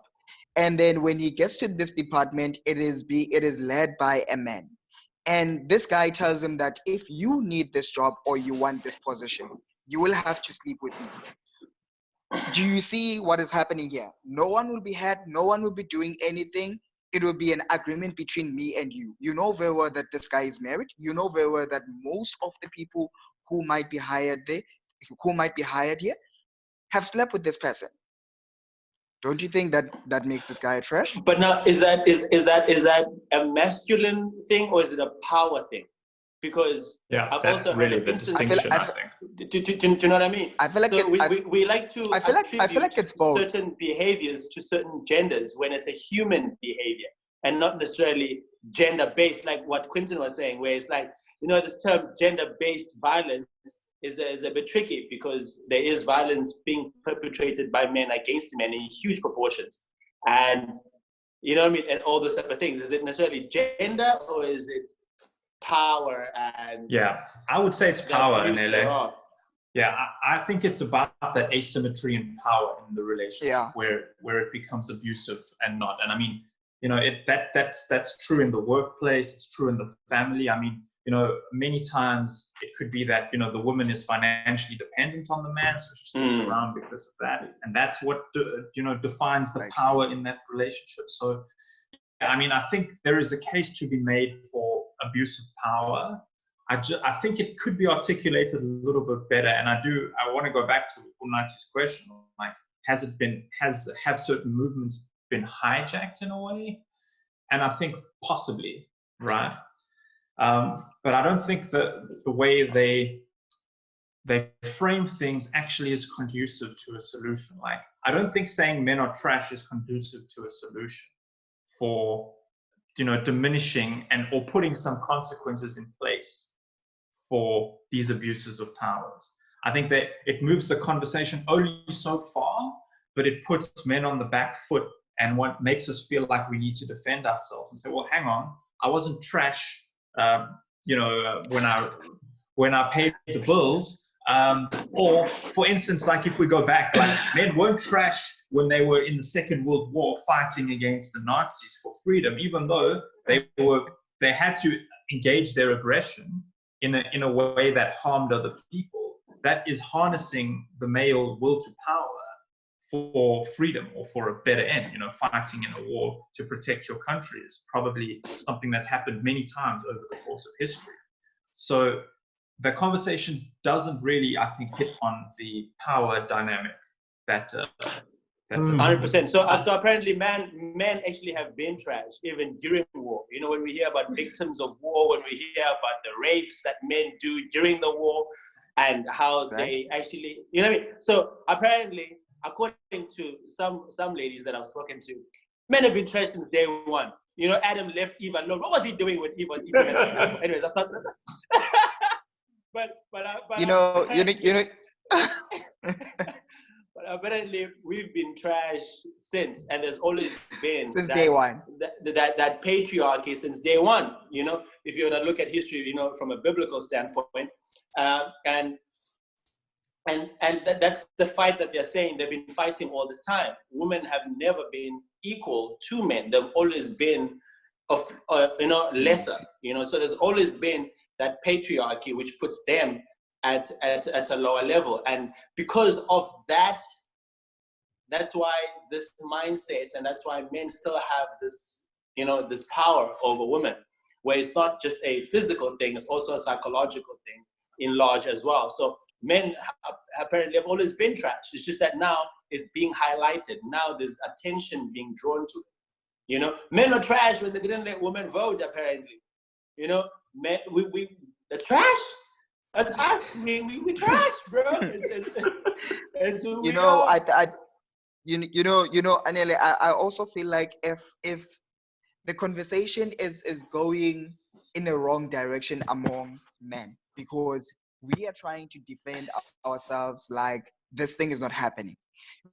And then when he gets to this department, it is led by a man. And this guy tells him that if you need this job or you want this position, you will have to sleep with me. Do you see what is happening here? No one will be had. No one will be doing anything. It will be an agreement between me and you. You know very well that this guy is married. You know very well that most of the people who might be hired here, have slept with this person. Don't you think that makes this guy a trash? But now, is that a masculine thing or is it a power thing? Because I've that's also really heard the distinction. I think. Do you know what I mean? I feel like we like to attribute it's both. certain behaviors to certain genders when it's a human behavior and not necessarily gender-based, like what Quentin was saying, where it's like, this term gender-based violence is a bit tricky, because there is violence being perpetrated by men against men in huge proportions. And you know what I mean? And all those type of things. Is it necessarily gender, or is it power? And yeah, I would say it's power in LA. Thereof? Yeah, I think it's about that asymmetry in power in the relationship, where it becomes abusive and not. And I mean, you know, that's true in the workplace. It's true in the family. I mean, you know, many times it could be that, you know, the woman is financially dependent on the man, so she sticks around because of that, and that's what you know, defines the power in that relationship. So, I mean, I think there is a case to be made for abuse of power. I think it could be articulated a little bit better, and I want to go back to Unati's question, like, have certain movements been hijacked in a way? And I think possibly, right? But I don't think that the way they frame things actually is conducive to a solution. Like, I don't think saying men are trash is conducive to a solution for, you know, diminishing or putting some consequences in place for these abuses of powers. I think that it moves the conversation only so far, but it puts men on the back foot, and what makes us feel like we need to defend ourselves and say, well, hang on, I wasn't trash, you know, when I paid the bills. Or for instance, like, if we go back, like, men weren't trash when they were in the Second World War fighting against the Nazis for freedom, even though they had to engage their aggression in a way that harmed other people. That is harnessing the male will to power for freedom or for a better end. You know, fighting in a war to protect your country is probably something that's happened many times over the course of history. So the conversation doesn't really, I think, hit on the power dynamic that's 100%. So apparently men actually have been trash even during war. You know, when we hear about victims of war, when we hear about the rapes that men do during the war, and how they actually, you know what I mean? So apparently, according to some ladies that I've spoken to, men have been trash since day one. You know, Adam left Eve alone. What was he doing when Eve was eating? Anyways, that's not. But you know. But apparently, we've been trash since, and there's always been day one. That patriarchy since day one. You know, if you were to look at history, you know, from a biblical standpoint, and that's the fight that they're saying they've been fighting all this time. Women have never been equal to men. They've always been lesser. You know, so there's always been that patriarchy which puts them at a lower level, and because of that, that's why this mindset, and that's why men still have this, you know, this power over women, where it's not just a physical thing, it's also a psychological thing in large as well. So men apparently have always been trash. It's just that now it's being highlighted. Now there's attention being drawn to it. You know, men are trash when they didn't let women vote, apparently. You know, men, that's trash. That's us. We trash, bro. It's who you we know, are. Anele, I also feel like if the conversation is going in a wrong direction among men, because we are trying to defend ourselves like this thing is not happening.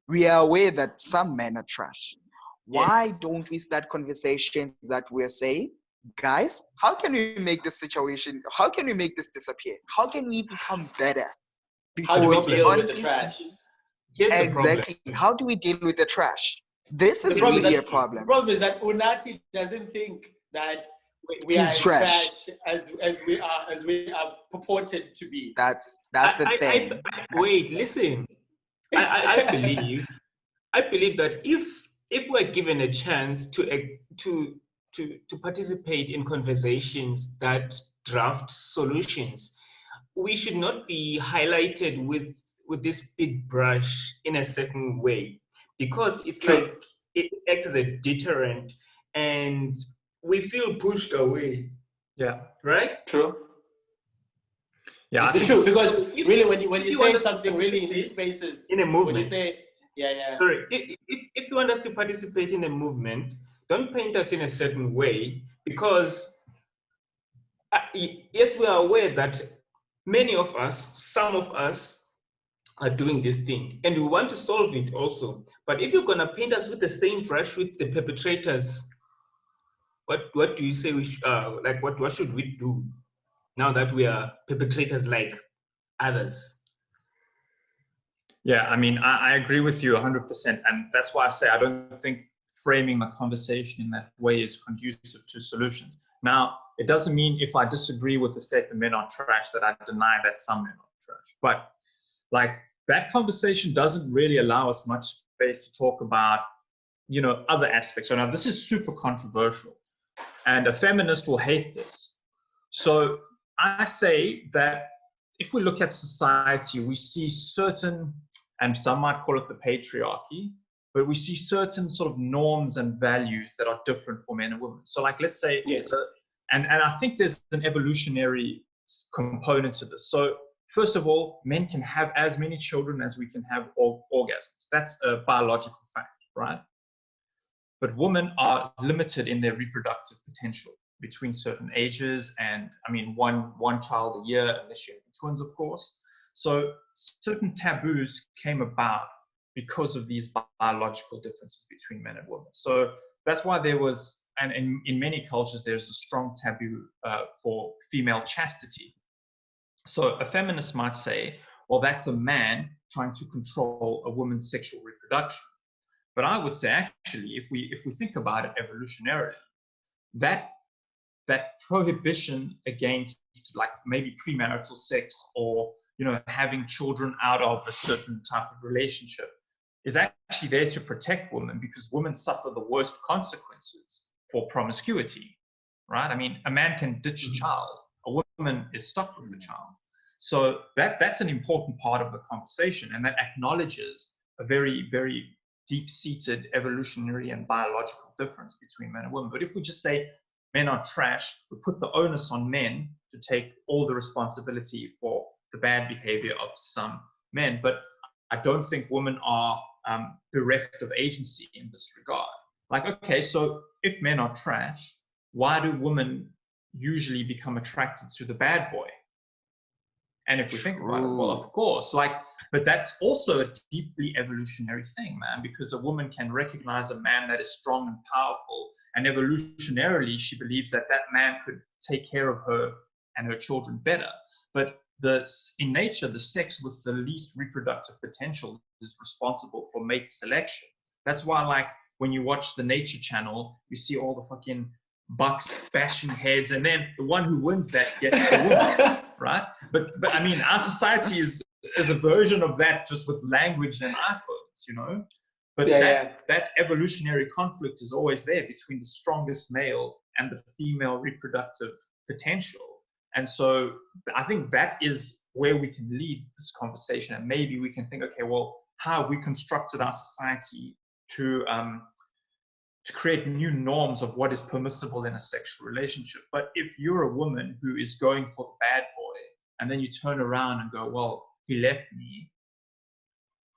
We are aware that some men are trash. Why don't we start conversations that we're saying, guys, how can we make this situation, how can we make this disappear? How can we become better? How do we deal with the trash? Exactly. How do we deal with the trash? This is really a problem. The problem is that Unati doesn't think that we are as trash as we are purported to be. That's the thing. Wait, listen. I believe that if we're given a chance to participate in conversations that draft solutions, we should not be highlighted with this big brush in a certain way, because it's like it acts as a deterrent and we feel pushed away. Yeah. Right? True. Yeah, it's true, because really when you say something really in these spaces, in a movement, when you say sorry, if you want us to participate in a movement, don't paint us in a certain way, because yes, we are aware that many of us, some of us are doing this thing, and we want to solve it also. But if you're gonna paint us with the same brush with the perpetrators, what do you say we like? What should we do now that we are perpetrators like others? Yeah, I mean, I agree with you 100%. And that's why I say I don't think framing the conversation in that way is conducive to solutions. Now, it doesn't mean if I disagree with the statement men are trash that I deny that some men are trash. But like that conversation doesn't really allow us much space to talk about, you know, other aspects. So now this is super controversial and a feminist will hate this. So I say that if we look at society, we see certain, and some might call it the patriarchy, but we see certain sort of norms and values that are different for men and women. So like, let's say, yes. And I think there's an evolutionary component to this. So first of all, men can have as many children as we can have orgasms. That's a biological fact, right? But women are limited in their reproductive potential between certain ages, and I mean one child a year unless you're twins, of course. So certain taboos came about because of these biological differences between men and women. So that's why there was, and in many cultures, there's a strong taboo for female chastity. So a feminist might say, well, that's a man trying to control a woman's sexual reproduction. But I would say, actually, if we think about it evolutionarily, that prohibition against like maybe premarital sex or, you know, having children out of a certain type of relationship is actually there to protect women, because women suffer the worst consequences for promiscuity, right? I mean, a man can ditch a child, a woman is stuck with the child. So that's an important part of the conversation, and that acknowledges a very, very deep-seated evolutionary and biological difference between men and women. But if we just say men are trash, we put the onus on men to take all the responsibility for the bad behavior of some men. But I don't think women are bereft of agency in this regard. Like, okay, so if men are trash, why do women usually become attracted to the bad boy? And if we think about it, well, of course, like, but that's also a deeply evolutionary thing, man, because a woman can recognize a man that is strong and powerful, and evolutionarily, she believes that that man could take care of her and her children better. But in nature, the sex with the least reproductive potential is responsible for mate selection. That's why, like, when you watch the Nature Channel, you see all the fucking bucks bashing heads, and then the one who wins that gets the woman, right? But I mean, our society is a version of that, just with language and iPhones, you know? But that evolutionary conflict is always there between the strongest male and the female reproductive potential. And so I think that is where we can lead this conversation. And maybe we can think, okay, well, how have we constructed our society to create new norms of what is permissible in a sexual relationship? But if you're a woman who is going for the bad boy, and then you turn around and go, well, he left me,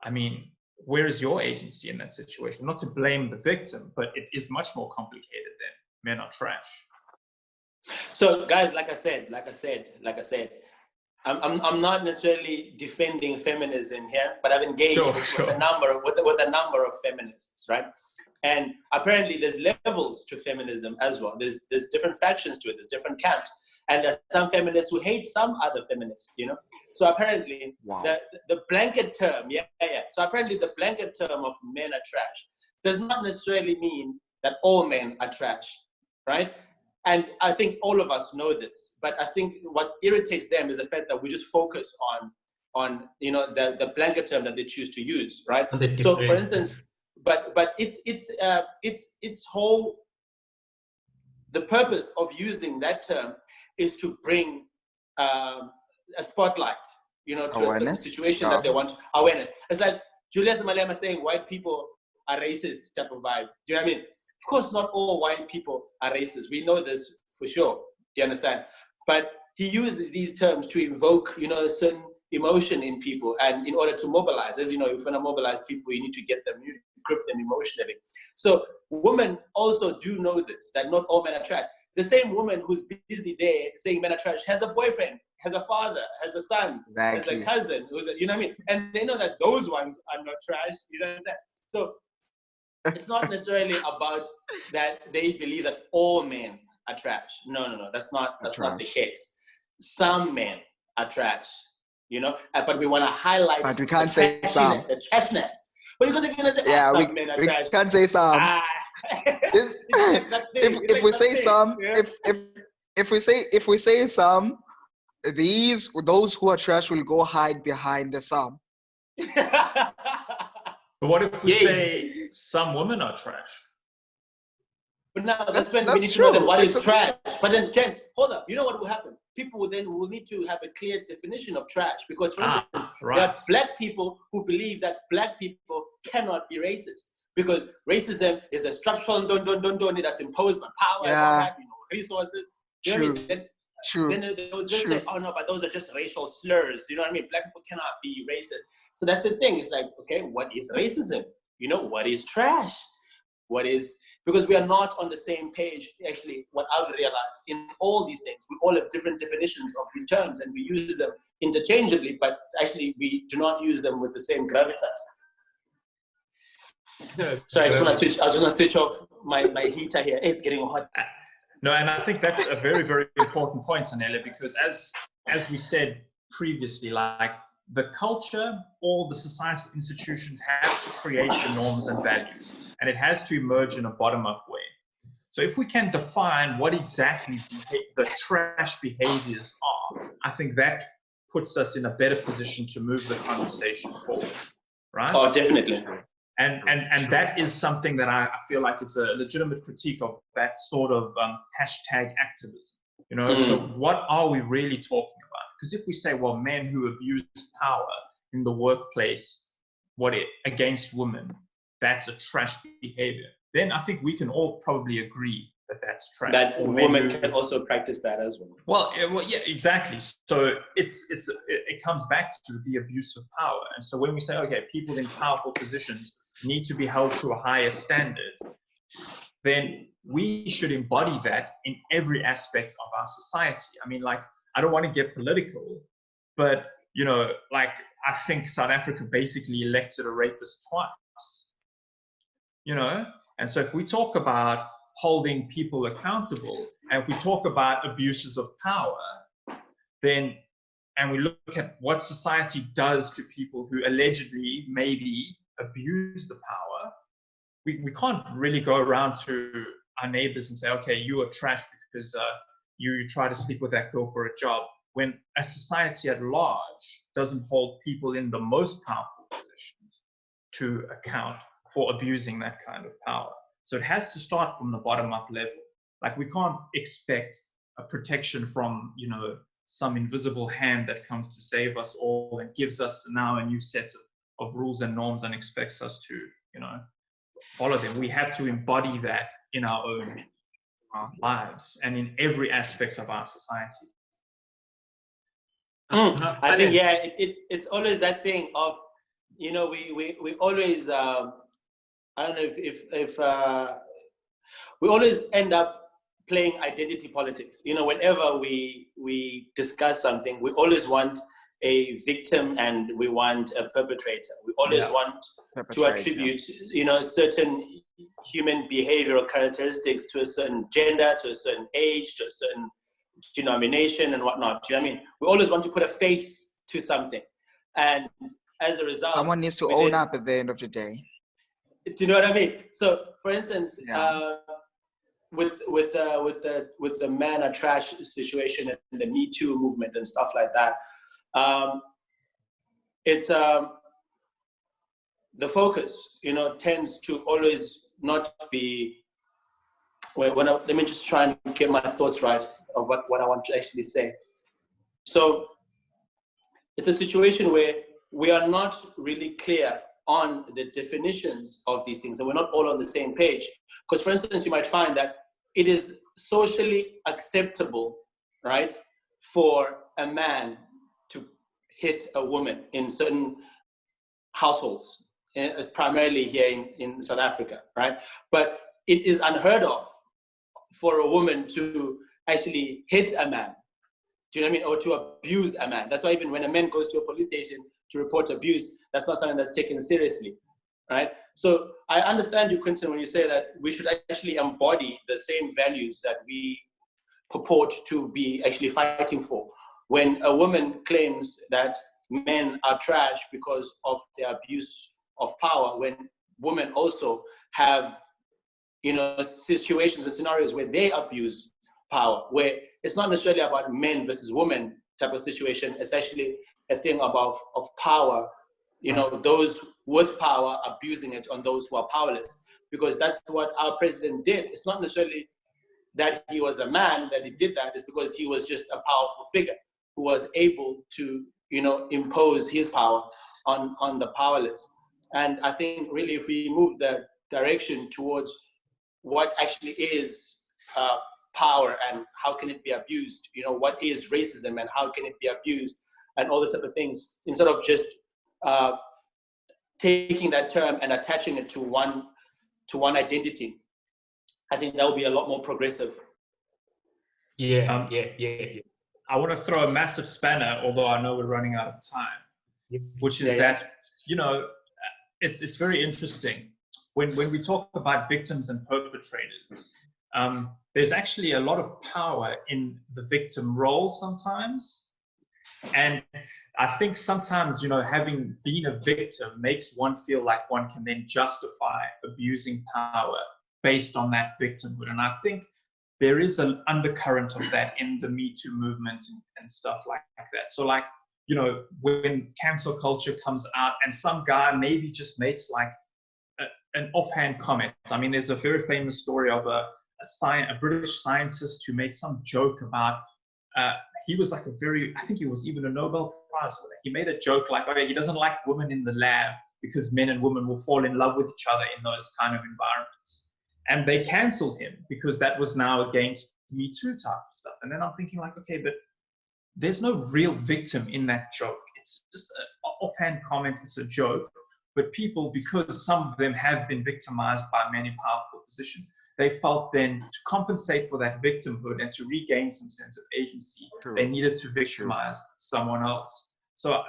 I mean, where is your agency in that situation? Not to blame the victim, but it is much more complicated than men are trash. So guys, like I said, I'm not necessarily defending feminism here, but I've engaged with a number of feminists, right? And apparently there's levels to feminism as well. There's different factions to it, there's different camps. And there's some feminists who hate some other feminists, you know? So apparently the blanket term, So apparently the blanket term of men are trash does not necessarily mean that all men are trash, right? And I think all of us know this, but I think what irritates them is the fact that we just focus on you know, the blanket term that they choose to use, right? So for instance, but it's whole, the purpose of using that term is to bring a spotlight, you know, to a certain situation that they want awareness. It's like Julius Malema saying white people are racist type of vibe. Do you know what I mean? Of course, not all white people are racist. We know this for sure. You understand? But he uses these terms to invoke, you know, a certain emotion in people, and in order to mobilize. As you know, if you want to mobilize people, you need to get them, you grip them emotionally. So women also do know this, that not all men are trash. the same woman who's busy there saying men are trash has a boyfriend, has a father, has a son, has a cousin, you know what I mean? And they know that those ones are not trash, you know what I'm saying? So it's not necessarily about that they believe that all men are trash. No, that's not the case. Some men are trash, you know, but we want to highlight. But we can't say some. The trashness. But because if you're gonna say some men are trash, we can't say some. If we say some, if we say some, those who are trash will go hide behind the some. But what if we say some women are trash? But now that's when we need to know that what is trash. But then, James, hold up. You know what will happen? People will need to have a clear definition of trash, because, for instance, there are black people who believe that black people cannot be racist because racism is a structural that's imposed by power and resources. You know what I mean? Then they will just say, oh no, but those are just racial slurs. You know what I mean? Black people cannot be racist. So that's the thing. It's like, okay, what is racism? You know, what is trash? Because we are not on the same page. Actually, what I've realized in all these things, we all have different definitions of these terms and we use them interchangeably, but actually we do not use them with the same gravitas. Sorry, I was just gonna switch off my heater here. It's getting hot. No, and I think that's a very, very important point, Anela, because as we said previously, like the culture, all the societal institutions have to create the norms and values, and it has to emerge in a bottom-up way. So if we can define what exactly the trash behaviors are, I think that puts us in a better position to move the conversation forward, right? Oh, definitely. And that is something that I feel like is a legitimate critique of that sort of hashtag activism. You know, so what are we really talking about? Because if we say, well, men who abuse power in the workplace, against women, that's a trash behavior, then I think we can all probably agree that that's trash. That women can also practice that as well. Well, yeah, exactly. So it comes back to the abuse of power. And so when we say, okay, people in powerful positions need to be held to a higher standard, then we should embody that in every aspect of our society. I mean, like, I don't want to get political, but, you know, like, I think South Africa basically elected a rapist twice, you know? And so if we talk about holding people accountable, and if we talk about abuses of power, then, and we look at what society does to people who allegedly maybe abuse the power, we can't really go around to our neighbors and say, okay, you are trash because you try to sleep with that girl for a job, when a society at large doesn't hold people in the most powerful positions to account for abusing that kind of power. So it has to start from the bottom-up level. Like, we can't expect a protection from, you know, some invisible hand that comes to save us all and gives us now a new set of rules and norms and expects us to, you know, follow them. We have to embody that in our own lives and in every aspect of our society. I think, it's always that thing of, you know, we always, I don't know if we always end up playing identity politics. You know, whenever we discuss something, we always want a victim and we want a perpetrator. We always want to attribute, you know, certain human behavioral characteristics to a certain gender, to a certain age, to a certain denomination and whatnot. Do you know what I mean? We always want to put a face to something. And as a result, someone needs to own up at the end of the day. Do you know what I mean? So, for instance, with the MenAreTrash situation and the MeToo movement and stuff like that, it's the focus, you know, tends to always not be. Let me just try and get my thoughts right of what I want to actually say. So, it's a situation where we are not really clear on the definitions of these things, and we're not all on the same page. Because, for instance, you might find that it is socially acceptable, right, for a man to hit a woman in certain households, primarily here in South Africa, right? But it is unheard of for a woman to actually hit a man. Do you know what I mean? Or to abuse a man. That's why even when a man goes to a police station to report abuse, that's not something that's taken seriously, right? So I understand you, Quentin, when you say that we should actually embody the same values that we purport to be actually fighting for. When a woman claims that men are trash because of their abuse of power, when women also have, you know, situations and scenarios where they abuse power, where it's not necessarily about men versus women type of situation. It's actually a thing about of power, you know, those with power abusing it on those who are powerless, because that's what our president did. It's not necessarily that he was a man that he did that. It's because he was just a powerful figure who was able to, you know, impose his power on the powerless. And I think really if we move the direction towards what actually is power and how can it be abused, you know, what is racism and how can it be abused and all this type of things, instead of just taking that term and attaching it to one identity, I think that would be a lot more progressive. Yeah. I want to throw a massive spanner, although I know we're running out of time, which is that, you know, it's very interesting. When we talk about victims and perpetrators, there's actually a lot of power in the victim role sometimes. And I think sometimes, you know, having been a victim makes one feel like one can then justify abusing power based on that victimhood. And I think there is an undercurrent of that in the MeToo movement and stuff like that. So like, you know, when cancel culture comes out and some guy maybe just makes like an offhand comment. I mean, there's a very famous story of a British scientist who made some joke about, he was like I think he was even a Nobel Prize winner. He made a joke like, okay, he doesn't like women in the lab because men and women will fall in love with each other in those kind of environments. And they canceled him because that was now against Me Too type of stuff. And then I'm thinking like, okay, but there's no real victim in that joke. It's just an offhand comment. It's a joke. But people, because some of them have been victimized by many powerful positions, they felt then to compensate for that victimhood and to regain some sense of agency, they needed to victimize someone else. So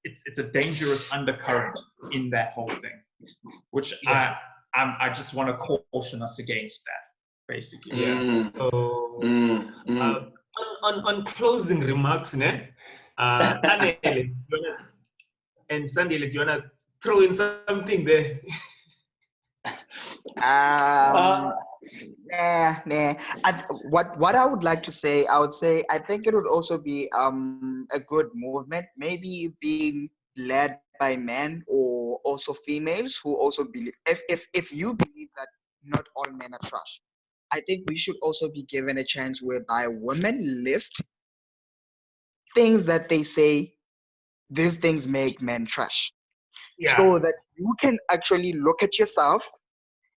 it's a dangerous undercurrent in that whole thing, which I just want to caution us against that, basically. So, on closing remarks, Anele and Sandile, do you want to throw in something there? What I would like to say, I think it would also be a good movement, maybe being led by men or also females who also believe, if you believe that not all men are trash, I think we should also be given a chance whereby women list things that they say these things make men trash. So that you can actually look at yourself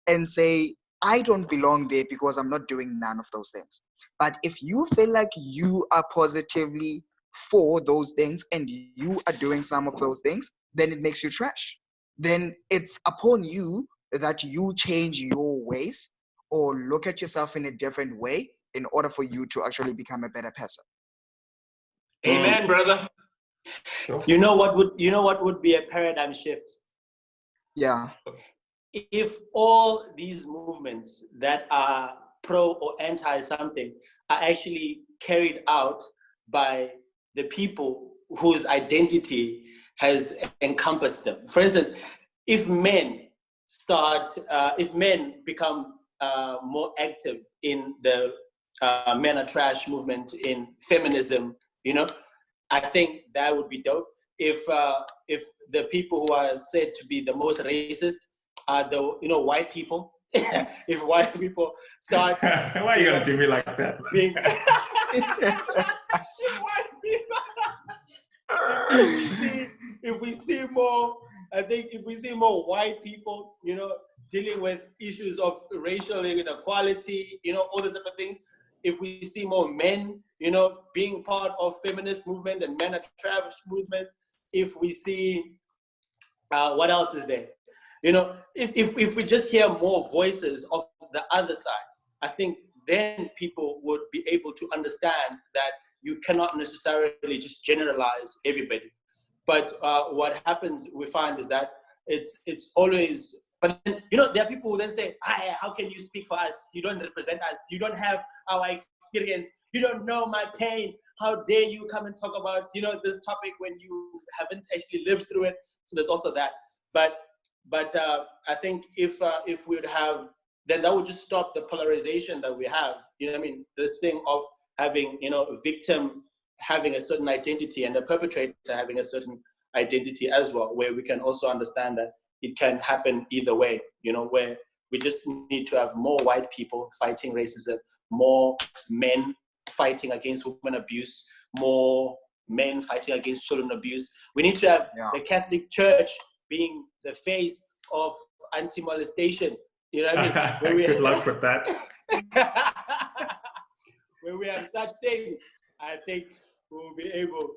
and say, I don't belong there because I'm not doing none of those things. But if you feel like you are positively for those things and you are doing some of those things, then it makes you trash. Then it's upon you that you change your ways or look at yourself in a different way in order for you to actually become a better person. Amen, brother. You know what would be a paradigm shift? Yeah. If all these movements that are pro or anti something are actually carried out by the people whose identity has encompassed them. For instance, if men become more active in the MenAreTrash movement, in feminism, you know, I think that would be dope. If the people who are said to be the most racist are the white people, if white people start, why are you gonna do me like that? Being if we see more, I think if we see more white people, you know, dealing with issues of racial inequality, you know, all these type of things. If we see more men, you know, being part of feminist movement and MenAreTrash movement, if we see, what else is there? You know, if we just hear more voices of the other side, I think then people would be able to understand that you cannot necessarily just generalize everybody. But what happens, we find, is that it's always, but then, you know, there are people who then say, how can you speak for us? You don't represent us. You don't have our experience. You don't know my pain. How dare you come and talk about, you know, this topic when you haven't actually lived through it? So there's also that. But I think if we would have, then that would just stop the polarization that we have. You know what I mean? This thing of having, you know, a victim having a certain identity and a perpetrator having a certain identity as well, where we can also understand that it can happen either way, you know, where we just need to have more white people fighting racism, more men fighting against women abuse, more men fighting against children abuse. We need to have the Catholic Church being the face of anti-molestation. You know what I mean? Good luck with that. When we have such things, I think we'll be able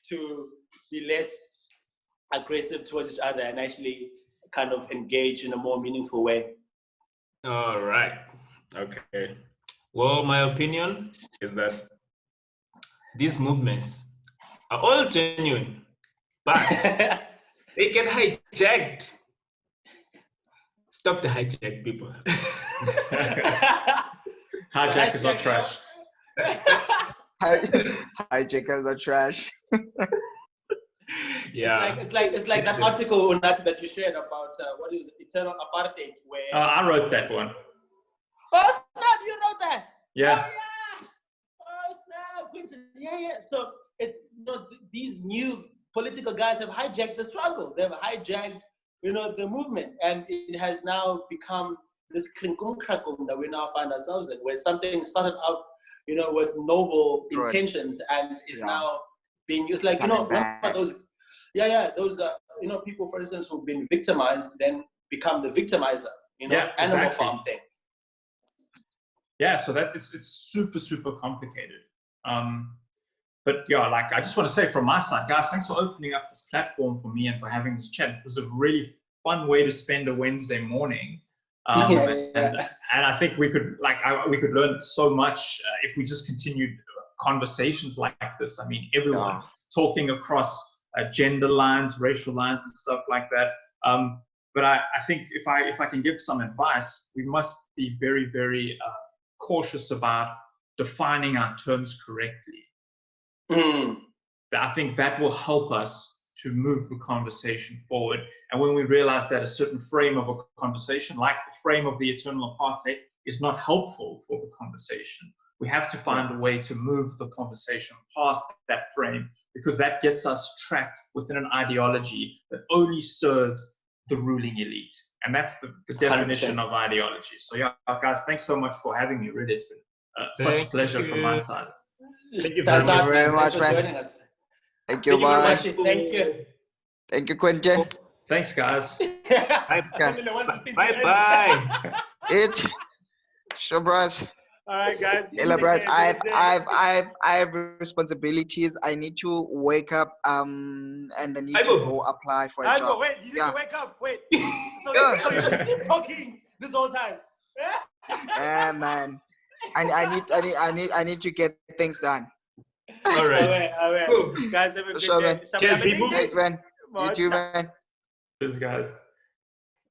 to be less aggressive towards each other and actually kind of engage in a more meaningful way. All right. Okay. Well, my opinion is that these movements are all genuine, but they get hijacked. Stop the hijack, people. Hijackers are trash. Hijackers are trash. Yeah. It's like that article that you shared about what is eternal apartheid, where I wrote that one. Oh snap! You wrote that? Yeah. Oh yeah. Oh snap, Quentin. Yeah. So it's, you know, these new political guys have hijacked the struggle. They've hijacked, you know, the movement, and it has now become this krinkum krakum that we now find ourselves in, where something started out, you know, with noble intentions and is now being used. Like, you know, remember those, those you know, people, for instance, who've been victimized then become the victimizer, you know, animal farm thing. Yeah, so that it's super, super complicated. But yeah, like, I just want to say from my side, guys, thanks for opening up this platform for me and for having this chat. It was a really fun way to spend a Wednesday morning. And I think we could learn so much if we just continued conversations like this. I mean, everyone talking across gender lines, racial lines, and stuff like that. But I think if I can give some advice, we must be very, very cautious about defining our terms correctly. I think that will help us to move the conversation forward. And when we realize that a certain frame of a conversation, like the frame of the eternal apartheid, is not helpful for the conversation, we have to find a way to move the conversation past that frame, because that gets us trapped within an ideology that only serves the ruling elite. And that's the definition 100%. Of ideology. So yeah, guys, thanks so much for having me. Really, it's been such a pleasure from my side. Thank you very much, man. Joining us. Thank you, man. Thank you. Thank you, Quentin. Thanks, guys. Bye. Sure, bros. All right, guys. Hello, bros. I have responsibilities. I need to wake up and I need to go apply for a job. Wait, you need to wake up. Wait. So you just keep talking this whole time. Yeah, man. I need to get things done. All right. All right. Cool. Guys, have a good day. Cheers, people. Thanks, man. You too, man. Cheers, guys.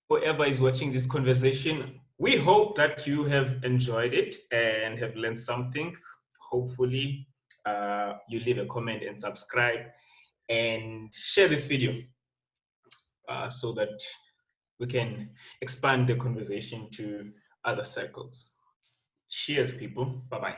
Whoever is watching this conversation, we hope that you have enjoyed it and have learned something. Hopefully, you leave a comment and subscribe and share this video so that we can expand the conversation to other circles. Cheers, people. Bye-bye.